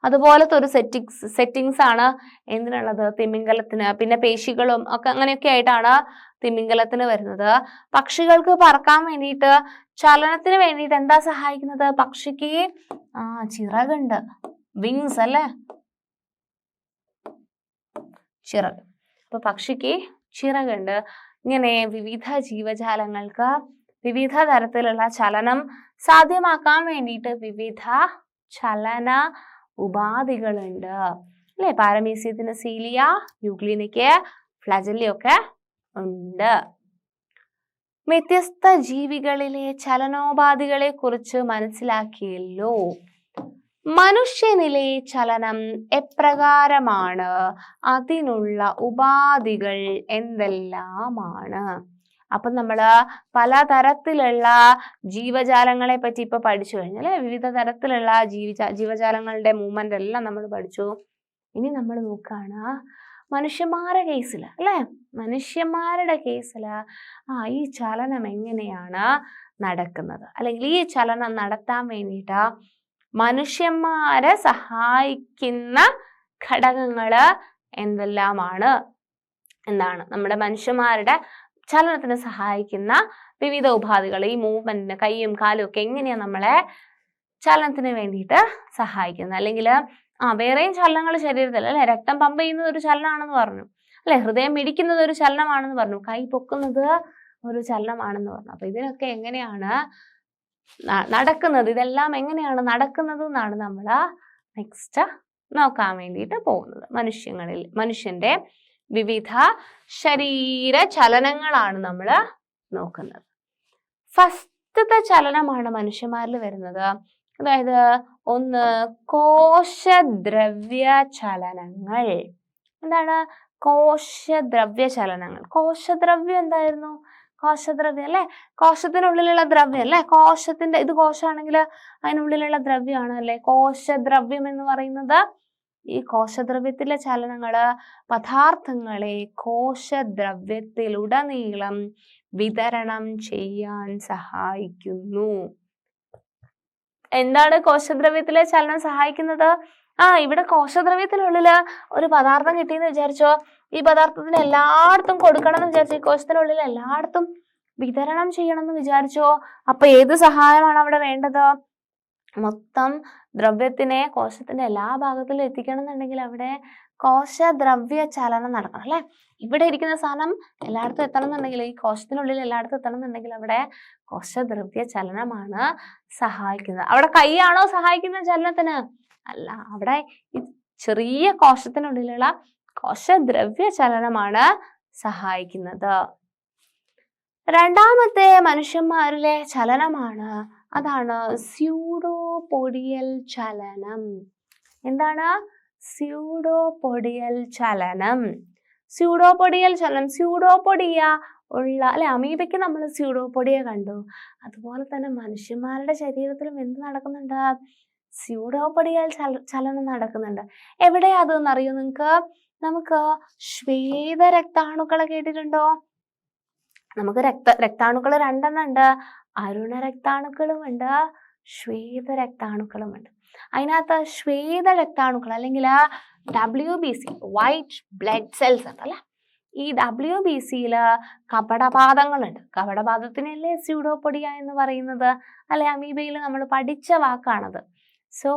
അതുപോലത്തെ ഒരു സെറ്റിങ്സ് ആണ് എന്തിനുള്ളത്? തിമിംഗലത്തിന്. പിന്നെ പേശികളും ഒക്കെ അങ്ങനെയൊക്കെ ആയിട്ടാണ് തിമിംഗലത്തിന് വരുന്നത്. പക്ഷികൾക്ക് പറക്കാൻ വേണ്ടിയിട്ട് ചലനത്തിന് വേണ്ടിയിട്ട് എന്താ സഹായിക്കുന്നത്? പക്ഷിക്ക് ചിറകുണ്ട്, വിങ്സ് അല്ലേ, ചിറക്. അപ്പൊ പക്ഷിക്ക് ചിറകുണ്ട്. ഇങ്ങനെ വിവിധ ജീവജാലങ്ങൾക്ക് വിവിധ തരത്തിലുള്ള ചലനം സാധ്യമാക്കാൻ വേണ്ടിയിട്ട് വിവിധ ചലന ഉപാധികളുണ്ട് അല്ലെ. പാരമീസിയത്തിന് സീലിയ, യൂഗ്ലീനയ്ക്ക് ഫ്ലജല്ലയൊക്കെ ഉണ്ട്. വ്യത്യസ്ത ജീവികളിലെ ചലനോപാധികളെ കുറിച്ച് മനസ്സിലാക്കിയല്ലോ. മനുഷ്യനിലെ ചലനം എപ്രകാരമാണ്? അതിനുള്ള ഉപാധികൾ എന്തെല്ലാമാണ്? അപ്പൊ നമ്മള് പലതരത്തിലുള്ള ജീവജാലങ്ങളെ പറ്റി ഇപ്പൊ പഠിച്ചു കഴിഞ്ഞു അല്ലെ. വിവിധ തരത്തിലുള്ള ജീവജാലങ്ങളുടെ മൂവ്മെന്റ് എല്ലാം നമ്മൾ പഠിച്ചു. ഇനി നമ്മൾ നോക്കാണ് മനുഷ്യന്മാരുടെ കേസിൽ അല്ലെ. മനുഷ്യന്മാരുടെ കേസിൽ ഈ ചലനം എങ്ങനെയാണ് നടക്കുന്നത്, അല്ലെങ്കിൽ ഈ ചലനം നടത്താൻ വേണ്ടിയിട്ട് മനുഷ്യന്മാരെ സഹായിക്കുന്ന ഘടകങ്ങള് എന്തെല്ലാമാണ്? എന്താണ് നമ്മുടെ മനുഷ്യന്മാരുടെ ചലനത്തിന് സഹായിക്കുന്ന വിവിധ ഉപാധികൾ? ഈ മൂവ്മെന്റിന് കൈയും കാലും ഒക്കെ എങ്ങനെയാ നമ്മളെ ചലനത്തിന് വേണ്ടിയിട്ട് സഹായിക്കുന്നത്? അല്ലെങ്കിൽ വേറെയും ചലനങ്ങൾ ശരീരത്തിൽ അല്ലെ, രക്തം പമ്പ് ചെയ്യുന്നത് ഒരു ചലനമാണെന്ന് പറഞ്ഞു. അല്ലെ? ഹൃദയം മിടിക്കുന്നത് ഒരു ചലനമാണെന്ന് പറഞ്ഞു, കൈ പൊക്കുന്നത് ഒരു ചലനമാണെന്ന് പറഞ്ഞു. അപ്പൊ ഇതിനൊക്കെ എങ്ങനെയാണ് നടക്കുന്നത്, ഇതെല്ലാം എങ്ങനെയാണ് നടക്കുന്നത് എന്നാണ് നമ്മൾ നെക്സ്റ്റ് നോക്കാൻ വേണ്ടിയിട്ട് പോകുന്നത്. മനുഷ്യന്റെ വിവിധ ശരീര ചലനങ്ങളാണ് നമ്മൾ നോക്കുന്നത്. ഫസ്റ്റത്തെ ചലനമാണ് മനുഷ്യന്മാരിൽ വരുന്നത്. അതായത് ഒന്ന് കോശദ്രവ്യ ചലനങ്ങൾ. എന്താണ് കോശദ്രവ്യ ചലനങ്ങൾ? കോശദ്രവ്യം എന്തായിരുന്നു? കോശദ്രവ്യം അല്ലെ, കോശത്തിനുള്ളിലുള്ള ദ്രവ്യം അല്ലെ, കോശത്തിന്റെ ഇത് കോശമാണെങ്കിൽ അതിനുള്ളിലുള്ള ദ്രവ്യമാണ് അല്ലെ കോശദ്രവ്യം എന്ന് പറയുന്നത്. ഈ കോശദ്രവ്യത്തിലെ ചലനങ്ങള് പദാർത്ഥങ്ങളെ കോശദ്രവ്യത്തിലുടനീളം വിതരണം ചെയ്യാൻ സഹായിക്കുന്നു. എന്താണ് കോശദ്രവ്യത്തിലെ ചലനം സഹായിക്കുന്നത്? ഇവിടെ കോശദ്രവ്യത്തിനുള്ളില് ഒരു പദാർത്ഥം കിട്ടിയെന്ന് വിചാരിച്ചോ, ഈ പദാർത്ഥത്തിന് എല്ലായിടത്തും കൊടുക്കണം എന്ന് വിചാരിച്ചോ, ഈ കോശത്തിനുള്ളിൽ എല്ലായിടത്തും വിതരണം ചെയ്യണം എന്ന് വിചാരിച്ചോ, അപ്പൊ ഏത് സഹായമാണ് അവിടെ വേണ്ടത്? മൊത്തം ദ്രവ്യത്തിനെ കോശത്തിന്റെ എല്ലാ ഭാഗത്തിലും എത്തിക്കണം എന്നുണ്ടെങ്കിൽ അവിടെ കോശദ്രവ്യ ചലനം നടക്കണം അല്ലെ. ഇവിടെ ഇരിക്കുന്ന സാധനം എല്ലായിടത്തും എത്തണം എന്നുണ്ടെങ്കിൽ, ഈ കോശത്തിനുള്ളിൽ എല്ലായിടത്തും എത്തണം എന്നുണ്ടെങ്കിൽ അവിടെ കോശദ്രവ്യ ചലനമാണ് സഹായിക്കുന്നത്. അവിടെ കൈയാണോ സഹായിക്കുന്നത് ചലനത്തിന്? അല്ല, അവിടെ ഈ ചെറിയ കോശത്തിനുള്ളിലുള്ള കോശദ്രവ്യ ചലനമാണ് സഹായിക്കുന്നത്. രണ്ടാമത്തെ മനുഷ്യന്മാരിലെ ചലനമാണ്, അതാണ് സ്യൂഡോപോഡിയൽ ചലനം. എന്താണ് സ്യൂഡോപോഡിയൽ ചലനം? സ്യൂഡോപോഡിയൽ ചലനം, സ്യൂഡോപോഡിയ ഉള്ള അല്ലെ, അമീബയ്ക്ക് നമ്മൾ സ്യൂഡോപോഡിയ കണ്ടു, അതുപോലെ തന്നെ മനുഷ്യന്മാരുടെ ശരീരത്തിലും എന്ത് നടക്കുന്നുണ്ട്? സ്യൂഡോപോഡിയൽ ചലനം നടക്കുന്നുണ്ട്. എവിടെയാ അതെന്ന് അറിയോ നിങ്ങൾക്ക്? നമുക്ക് ശ്വേതരക്താണുക്കളെ കേട്ടിട്ടുണ്ടോ? നമുക്ക് രക്താണുക്കൾ രണ്ടെണ്ണം ഉണ്ട്, അരുണ രക്താണുക്കളും ഉണ്ട്, ശ്വേത രക്താണുക്കളും ഉണ്ട്. അതിനകത്ത് ശ്വേത രക്താണുക്കൾ അല്ലെങ്കിൽ WBC വൈറ്റ് ബ്ലഡ് സെൽസ് ഉണ്ട് അല്ലെ. ഈ WBCയിൽ കപടപാദങ്ങളുണ്ട്. കപടപാദത്തിനല്ലേ സ്യൂഡോപോഡിയ എന്ന് പറയുന്നത് അല്ലെ, അമീബയിൽ നമ്മൾ പഠിച്ച വാക്കാണത്. സോ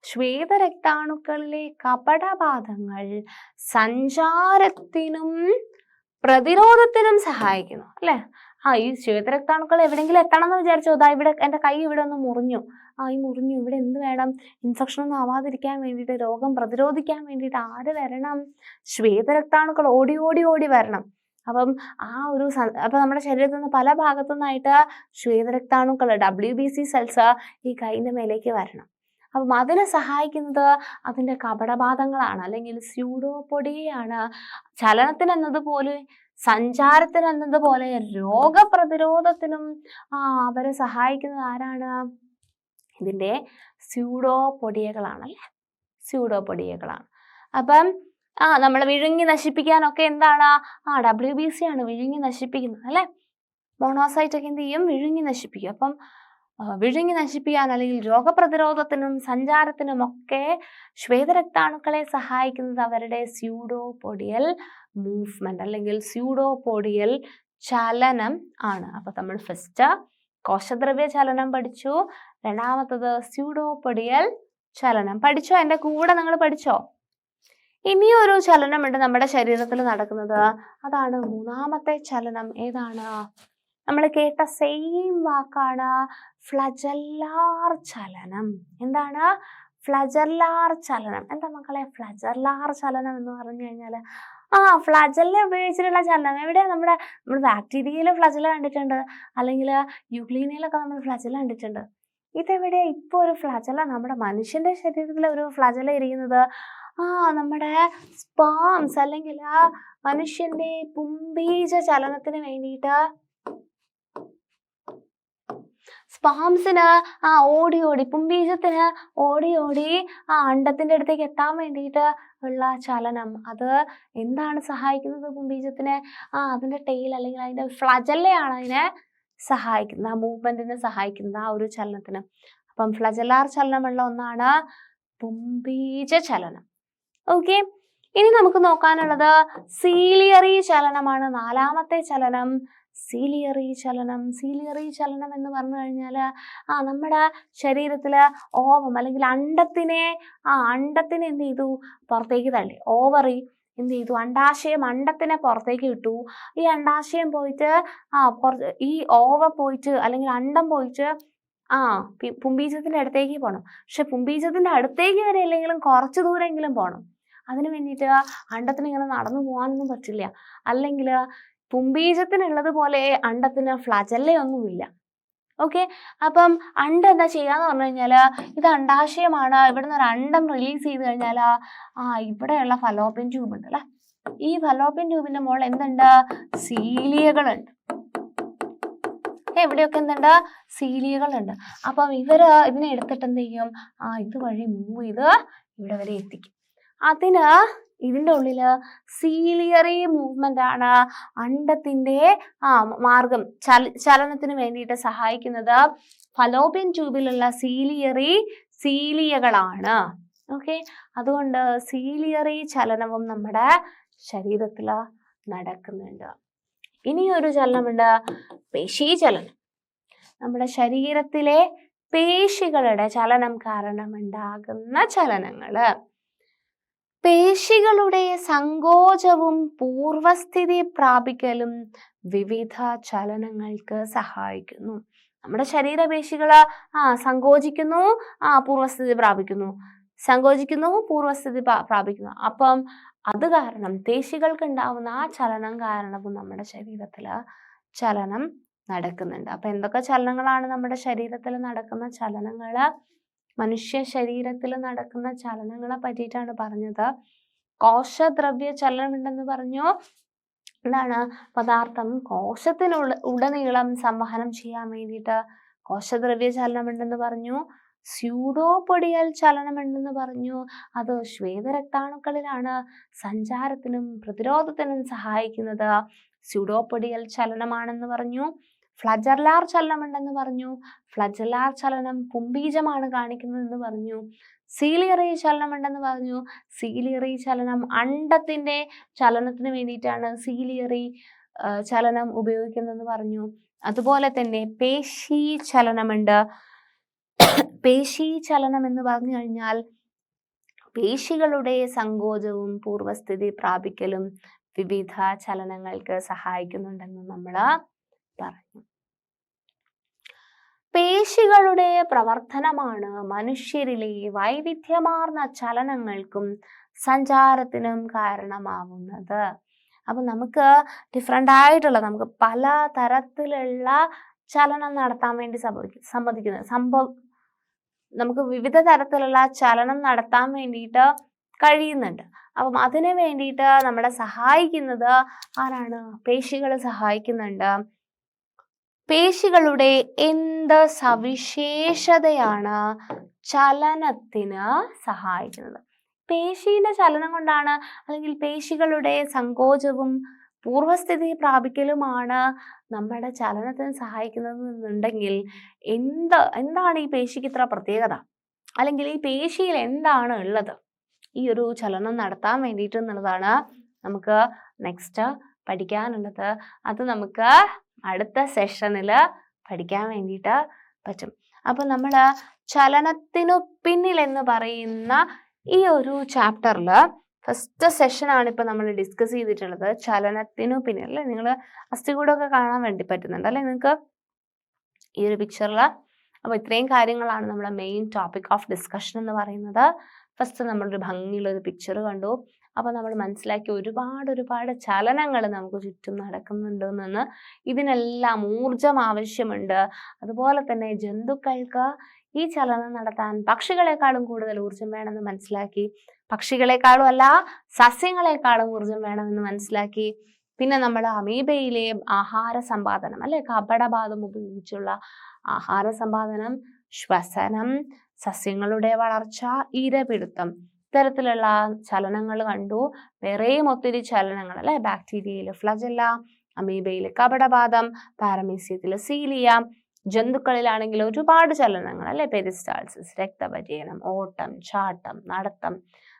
ശ്വേത രക്താണുക്കളിലെ കപടപാദങ്ങൾ സഞ്ചാരത്തിനും പ്രതിരോധത്തിനും സഹായിക്കുന്നു അല്ലെ. ഈ ശ്വേതരക്താണുക്കൾ എവിടെയെങ്കിലും എത്തണം എന്ന് വിചാരിച്ചോ, ഇവിടെ എൻ്റെ കൈ ഇവിടെ ഒന്ന് മുറിഞ്ഞു, ഈ മുറിഞ്ഞു, ഇവിടെ എന്ത് വേണം? ഇൻഫെക്ഷൻ ഒന്നും ആവാതിരിക്കാൻ വേണ്ടിയിട്ട്, രോഗം പ്രതിരോധിക്കാൻ വേണ്ടിയിട്ട് ആര് വരണം? ശ്വേതരക്താണുക്കൾ ഓടി ഓടി ഓടി വരണം. അപ്പം അപ്പൊ നമ്മുടെ ശരീരത്തിൽ നിന്ന് പല ഭാഗത്തു നിന്നായിട്ട് ശ്വേതരക്താണുക്കൾ WBC സെൽസ് ഈ കൈൻ്റെ മേലേക്ക് വരണം. അപ്പം അതിനെ സഹായിക്കുന്നത് അതിൻ്റെ കപടപാദങ്ങളാണ് അല്ലെങ്കിൽ സ്യൂഡോപോഡിയയാണ്. ചലനത്തിനെന്നതുപോലെ സഞ്ചാരത്തിനെന്നതുപോലെ രോഗപ്രതിരോധത്തിനും അവരെ സഹായിക്കുന്നത് ആരാണ്? ഇതിൻ്റെ സ്യൂഡോപോഡിയകളാണല്ലേ, സ്യൂഡോപോഡിയകളാണ്. അപ്പം നമ്മൾ വിഴുങ്ങി നശിപ്പിക്കാനൊക്കെ എന്താണ്? WBC ആണ് വിഴുങ്ങി നശിപ്പിക്കുന്നത് അല്ലെ. മോണോസൈറ്റ് ഒക്കെ എന്ത് ചെയ്യും? വിഴുങ്ങി നശിപ്പിക്കും. അപ്പം വിഴുങ്ങി നശിപ്പിക്കാൻ അല്ലെങ്കിൽ രോഗപ്രതിരോധത്തിനും സഞ്ചാരത്തിനും ഒക്കെ ശ്വേതരക്താണുക്കളെ സഹായിക്കുന്നത് അവരുടെ സ്യൂഡോപോഡിയൽ മൂവ്മെന്റ് അല്ലെങ്കിൽ സ്യൂഡോപോഡിയൽ ചലനം ആണ്. അപ്പൊ നമ്മൾ ഫസ്റ്റ് കോശദ്രവ്യ ചലനം പഠിച്ചു, രണ്ടാമത്തത് സ്യൂഡോപോഡിയൽ ചലനം പഠിച്ചോ? എൻ്റെ കൂടെ നിങ്ങൾ പഠിച്ചോ? ഇനിയൊരു ചലനമുണ്ട് നമ്മുടെ ശരീരത്തിൽ നടക്കുന്നത്, അതാണ് മൂന്നാമത്തെ ചലനം. ഏതാണ്? നമ്മൾ കേട്ട സെയിം വാക്കാണ് ഫ്ലജല്ലാർ ചലനം. എന്താണ് ഫ്ലജല്ലാർ ചലനം? എന്താ മക്കളെ ഫ്ലജല്ലാർ ചലനം എന്ന് പറഞ്ഞു കഴിഞ്ഞാൽ ഫ്ലജല്ല ഉപയോഗിച്ചിട്ടുള്ള ചലനം. എവിടെയാ? നമ്മൾ ബാക്ടീരിയയിൽ ഫ്ലജല കണ്ടിട്ടുണ്ട്, അല്ലെങ്കിൽ യുഗ്ലീനയിലൊക്കെ നമ്മൾ ഫ്ലജല കണ്ടിട്ടുണ്ട്. ഇതെവിടെയാ ഇപ്പോൾ ഒരു ഫ്ലജല നമ്മുടെ മനുഷ്യന്റെ ശരീരത്തിൽ ഒരു ഫ്ലജല ഇരിക്കുന്നത്? നമ്മുടെ സ്പാംസ് അല്ലെങ്കിൽ മനുഷ്യന്റെ പുംബീജ ചലനത്തിന് വേണ്ടിയിട്ട് സ്പാംസിന് ഓടി ഓടി പുംബീജത്തിന് ഓടി ഓടി അണ്ടത്തിന്റെ അടുത്തേക്ക് എത്താൻ വേണ്ടിയിട്ട് ഉള്ള ചലനം. അത് എന്താണ് സഹായിക്കുന്നത് പുംബീജത്തിന്? അതിന്റെ ടെയിൽ അല്ലെങ്കിൽ അതിന്റെ ഫ്ലജല്ലയാണ് അതിനെ സഹായിക്കുന്നത്, ആ മൂവ്മെന്റിനെ സഹായിക്കുന്നത്, ആ ഒരു ചലനത്തിന്. അപ്പം ഫ്ലജലാർ ചലനമുള്ള ഒന്നാണ് പുംബീജ ചലനം. ഓക്കെ, ഇനി നമുക്ക് നോക്കാനുള്ളത് സീലിയറി ചലനമാണ്. നാലാമത്തെ ചലനം സീലിയറി ചലനം. സീലിയറി ചലനം എന്ന് പറഞ്ഞു കഴിഞ്ഞാൽ നമ്മുടെ ശരീരത്തില് ഓവം അല്ലെങ്കിൽ അണ്ടത്തിനെ എന്ത് ചെയ്തു? പുറത്തേക്ക് തള്ളി. ഓവറി എന്ത് ചെയ്തു? അണ്ഡാശയം അണ്ടത്തിനെ പുറത്തേക്ക് വിട്ടു. ഈ അണ്ഡാശയം പോയിട്ട് ഈ ഓവ പോയിട്ട് അല്ലെങ്കിൽ അണ്ടം പോയിട്ട് പുംബീജത്തിന്റെ അടുത്തേക്ക് പോകണം. പക്ഷെ പുംബീജത്തിന്റെ അടുത്തേക്ക് വരെ അല്ലെങ്കിലും കുറച്ച് ദൂരെങ്കിലും പോകണം. അതിന് വേണ്ടിയിട്ട് അണ്ടത്തിന് ഇങ്ങനെ നടന്നു പോകാനൊന്നും പറ്റില്ല. അല്ലെങ്കിൽ പുംബീജത്തിനുള്ളത് പോലെ അണ്ടത്തിന് ഫ്ലാജല്ലയൊന്നുമില്ല. ഓക്കെ, അപ്പം അണ്ടം എന്താ ചെയ്യാന്ന് പറഞ്ഞു കഴിഞ്ഞാൽ, ഇത് അണ്ഡാശയമാണ്, ഇവിടെ നിന്ന് ഒരു അണ്ടം റിലീസ് ചെയ്ത് കഴിഞ്ഞാൽ ഇവിടെയുള്ള ഫലോപ്പിയൻ ട്യൂബ് ഉണ്ട് അല്ലെ, ഈ ഫലോപ്പിയൻ ട്യൂബിന്റെ മുകളിൽ എന്തുണ്ട്? സീലിയകളുണ്ട്. എവിടെയൊക്കെ എന്തുണ്ട്? സീലിയകളുണ്ട്. അപ്പം ഇതിനെ എടുത്തിട്ട് എന്ത് ചെയ്യും? ഇതുവഴി മൂവ് ചെയ്ത് ഇവിടെ വരെ എത്തിക്കും. അതിന് ഇതിൻ്റെ ഉള്ളില് സീലിയറി മൂവ്മെന്റ് ആണ് അണ്ടത്തിന്റെ മാർഗം ചലനത്തിന് വേണ്ടിയിട്ട് സഹായിക്കുന്നത്. ഫലോപ്പിയൻ ട്യൂബിലുള്ള സീലിയകളാണ്. ഓക്കെ, അതുകൊണ്ട് സീലിയറി ചലനവും നമ്മുടെ ശരീരത്തിൽ നടക്കുന്നുണ്ട്. ഇനിയൊരു ചലനമുണ്ട്, പേശീചലനം. നമ്മുടെ ശരീരത്തിലെ പേശികളുടെ ചലനം കാരണമുണ്ടാകുന്ന ചലനങ്ങള്. പേശികളുടെ സങ്കോചവും പൂർവസ്ഥിതി പ്രാപിക്കലും വിവിധ ചലനങ്ങൾക്ക് സഹായിക്കുന്നു. നമ്മുടെ ശരീരപേശികള് സങ്കോചിക്കുന്നു, പൂർവസ്ഥിതി പ്രാപിക്കുന്നു, സങ്കോചിക്കുന്നു, പൂർവസ്ഥിതി പ്രാപിക്കുന്നു. അപ്പം അത് കാരണം പേശികൾക്ക് ഉണ്ടാവുന്ന ആ ചലനം കാരണവും നമ്മുടെ ശരീരത്തില് ചലനം നടക്കുന്നുണ്ട്. അപ്പൊ എന്തൊക്കെ ചലനങ്ങളാണ് നമ്മുടെ ശരീരത്തിൽ നടക്കുന്ന ചലനങ്ങള്? മനുഷ്യ ശരീരത്തിൽ നടക്കുന്ന ചലനങ്ങളെ പറ്റിയിട്ടാണ് പറഞ്ഞത്. കോശദ്രവ്യ ചലനം ഉണ്ടെന്ന് പറഞ്ഞു. എന്താണ്? പദാർത്ഥം കോശത്തിനുടനീളം സംവഹനം ചെയ്യാൻ വേണ്ടിയിട്ട് കോശദ്രവ്യ ചലനം ഉണ്ടെന്ന് പറഞ്ഞു. സ്യൂഡോപൊഡിയൽ ചലനം ഉണ്ടെന്ന് പറഞ്ഞു. അത് ശ്വേതരക്താണുക്കളിലാണ് സഞ്ചാരത്തിനും പ്രതിരോധത്തിനും സഹായിക്കുന്നത്. സ്യൂഡോപൊഡിയൽ ചലനമാണെന്ന് പറഞ്ഞു. ഫ്ലജല്ലാർ ചലനം ഉണ്ടെന്ന് പറഞ്ഞു. ഫ്ലജല്ലാർ ചലനം പുംബീജമാണ് കാണിക്കുന്നതെന്ന് പറഞ്ഞു. സീലിയറി ചലനം ഉണ്ടെന്ന് പറഞ്ഞു. സീലിയറി ചലനം അണ്ടത്തിന്റെ ചലനത്തിന് വേണ്ടിയിട്ടാണ് സീലിയറി ചലനം ഉപയോഗിക്കുന്നതെന്ന് പറഞ്ഞു. അതുപോലെ തന്നെ പേശി ചലനമുണ്ട്. പേശി ചലനം എന്ന് പറഞ്ഞു കഴിഞ്ഞാൽ പേശികളുടെ സങ്കോചവും പൂർവസ്ഥിതി പ്രാപിക്കലും വിവിധ ചലനങ്ങൾക്ക് സഹായിക്കുന്നുണ്ടെന്ന് നമ്മൾ പറഞ്ഞു. പേശികളുടെ പ്രവർത്തനമാണ് മനുഷ്യരിലെ വൈവിധ്യമാർന്ന ചലനങ്ങൾക്കും സഞ്ചാരത്തിനും കാരണമാവുന്നത്. അപ്പൊ നമുക്ക് ഡിഫറെൻ്റ് ആയിട്ടുള്ള, നമുക്ക് പല തരത്തിലുള്ള ചലനം നടത്താൻ വേണ്ടി നമുക്ക് വിവിധ തരത്തിലുള്ള ചലനം നടത്താൻ വേണ്ടിയിട്ട് കഴിയുന്നുണ്ട്. അപ്പം അതിനു വേണ്ടിയിട്ട് നമ്മളെ സഹായിക്കുന്നത് ആരാണ്? പേശികൾ സഹായിക്കുന്നുണ്ട്. പേശികളുടെ എന്ത് സവിശേഷതയാണ് ചലനത്തിന് സഹായിക്കുന്നത്? പേശിയുടെ ചലനം കൊണ്ടാണ്, അല്ലെങ്കിൽ പേശികളുടെ സങ്കോചവും പൂർവസ്ഥിതി പ്രാപിക്കലുമാണ് നമ്മുടെ ചലനത്തിന് സഹായിക്കുന്നതെന്നുണ്ടെങ്കിൽ എന്താണ് ഈ പേശിക്ക് ഇത്ര പ്രത്യേകത? അല്ലെങ്കിൽ ഈ പേശിയിൽ എന്താണ് ഉള്ളത് ഈ ഒരു ചലനം നടത്താൻ വേണ്ടിയിട്ട് എന്നുള്ളതാണ് നമുക്ക് നെക്സ്റ്റ് പഠിക്കാനുള്ളത്. അത് നമുക്ക് അടുത്ത സെഷനിൽ പഠിക്കാൻ വേണ്ടിയിട്ട് പറ്റും. അപ്പൊ നമ്മൾ ചലനത്തിനു പിന്നിൽ എന്ന് പറയുന്ന ഈ ഒരു ചാപ്റ്ററിൽ ഫസ്റ്റ് സെഷനാണ് ഇപ്പൊ നമ്മൾ ഡിസ്കസ് ചെയ്തിട്ടുള്ളത്. ചലനത്തിനു പിന്നിൽ അല്ലെ, നിങ്ങൾ അസ്ഥികൂടമൊക്കെ കാണാൻ വേണ്ടി പറ്റുന്നുണ്ട് അല്ലെ നിങ്ങൾക്ക് ഈ ഒരു പിക്ചറിൽ. അപ്പൊ ഇത്രയും കാര്യങ്ങളാണ് നമ്മുടെ മെയിൻ ടോപ്പിക് ഓഫ് ഡിസ്കഷൻ എന്ന് പറയുന്നത്. ഫസ്റ്റ് നമ്മളൊരു ഭംഗിയുള്ളൊരു പിക്ചർ കണ്ടു. അപ്പൊ നമ്മൾ മനസ്സിലാക്കി ഒരുപാട് ചലനങ്ങൾ നമുക്ക് ചുറ്റും നടക്കുന്നുണ്ടെന്ന്. ഇതിനെല്ലാം ഊർജം ആവശ്യമുണ്ട്. അതുപോലെ തന്നെ ജന്തുക്കൾക്ക് ഈ ചലനം നടത്താൻ പക്ഷികളെക്കാളും കൂടുതൽ ഊർജം വേണമെന്ന് മനസ്സിലാക്കി. പക്ഷികളെക്കാളും അല്ല, സസ്യങ്ങളെക്കാളും ഊർജം വേണമെന്ന് മനസ്സിലാക്കി. പിന്നെ നമ്മൾ അമീബയിലെ ആഹാര സമ്പാദനം അല്ലെ, കപടപാദം ഉപയോഗിച്ചുള്ള ആഹാര സമ്പാദനം, ശ്വസനം, സസ്യങ്ങളുടെ വളർച്ച, ഇരപിടുത്തം, ഇത്തരത്തിലുള്ള ചലനങ്ങൾ കണ്ടു. വേറെയും ഒത്തിരി ചലനങ്ങൾ അല്ലെ, ബാക്ടീരിയയിലെ ഫ്ലജല്ല, അമീബയിലെ കപടപാദം, പാരമീസിയത്തിലെ സീലിയ, ജന്തുക്കളിലാണെങ്കിൽ ഒരുപാട് ചലനങ്ങൾ അല്ലെ, പെരിസ്റ്റാൾസിസ്, രക്തപര്യനം, ഓട്ടം, ചാട്ടം, നടത്തം,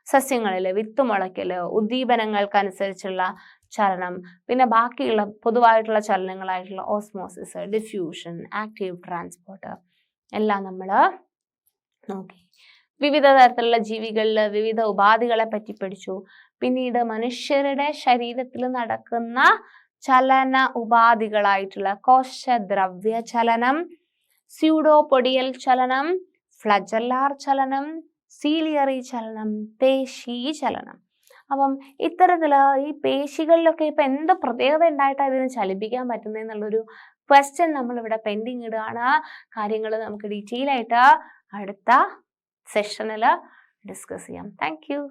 സസ്യങ്ങളിലെ വിത്തുമുളയ്ക്കല്, ഉദ്ദീപനങ്ങൾക്കനുസരിച്ചുള്ള ചലനം, പിന്നെ ബാക്കിയുള്ള പൊതുവായിട്ടുള്ള ചലനങ്ങളായിട്ടുള്ള ഓസ്മോസിസ്, ഡിഫ്യൂഷൻ, ആക്റ്റീവ് ട്രാൻസ്പോർട്ട് എല്ലാം നമ്മൾ നോക്കി. വിവിധ തരത്തിലുള്ള ജീവികളിൽ വിവിധ ഉപാധികളെ പറ്റി പഠിച്ചു. പിന്നീട് മനുഷ്യരുടെ ശരീരത്തിൽ നടക്കുന്ന ചലന ഉപാധികളായിട്ടുള്ള കോശദ്രവ്യ ചലനം, സ്യൂഡോപൊഡിയൽ ചലനം, ഫ്ലജല്ലാർ ചലനം, സീലിയറി ചലനം, പേശി ചലനം. അപ്പം ഇത്തരത്തില് ഈ പേശികളിലൊക്കെ ഇപ്പൊ എന്ത് പ്രത്യേകത ഉണ്ടായിട്ടാണ് ഇതിന് ചലിപ്പിക്കാൻ പറ്റുന്നതെന്നുള്ളൊരു ക്വസ്റ്റ്യൻ നമ്മളിവിടെ പെൻഡിങ് ഇടുകയാണ്. കാര്യങ്ങൾ നമുക്ക് ഡീറ്റെയിൽ ആയിട്ട് അടുത്ത സെഷനിൽ ഡിസ്കസ് ചെയ്യാം. Thank you.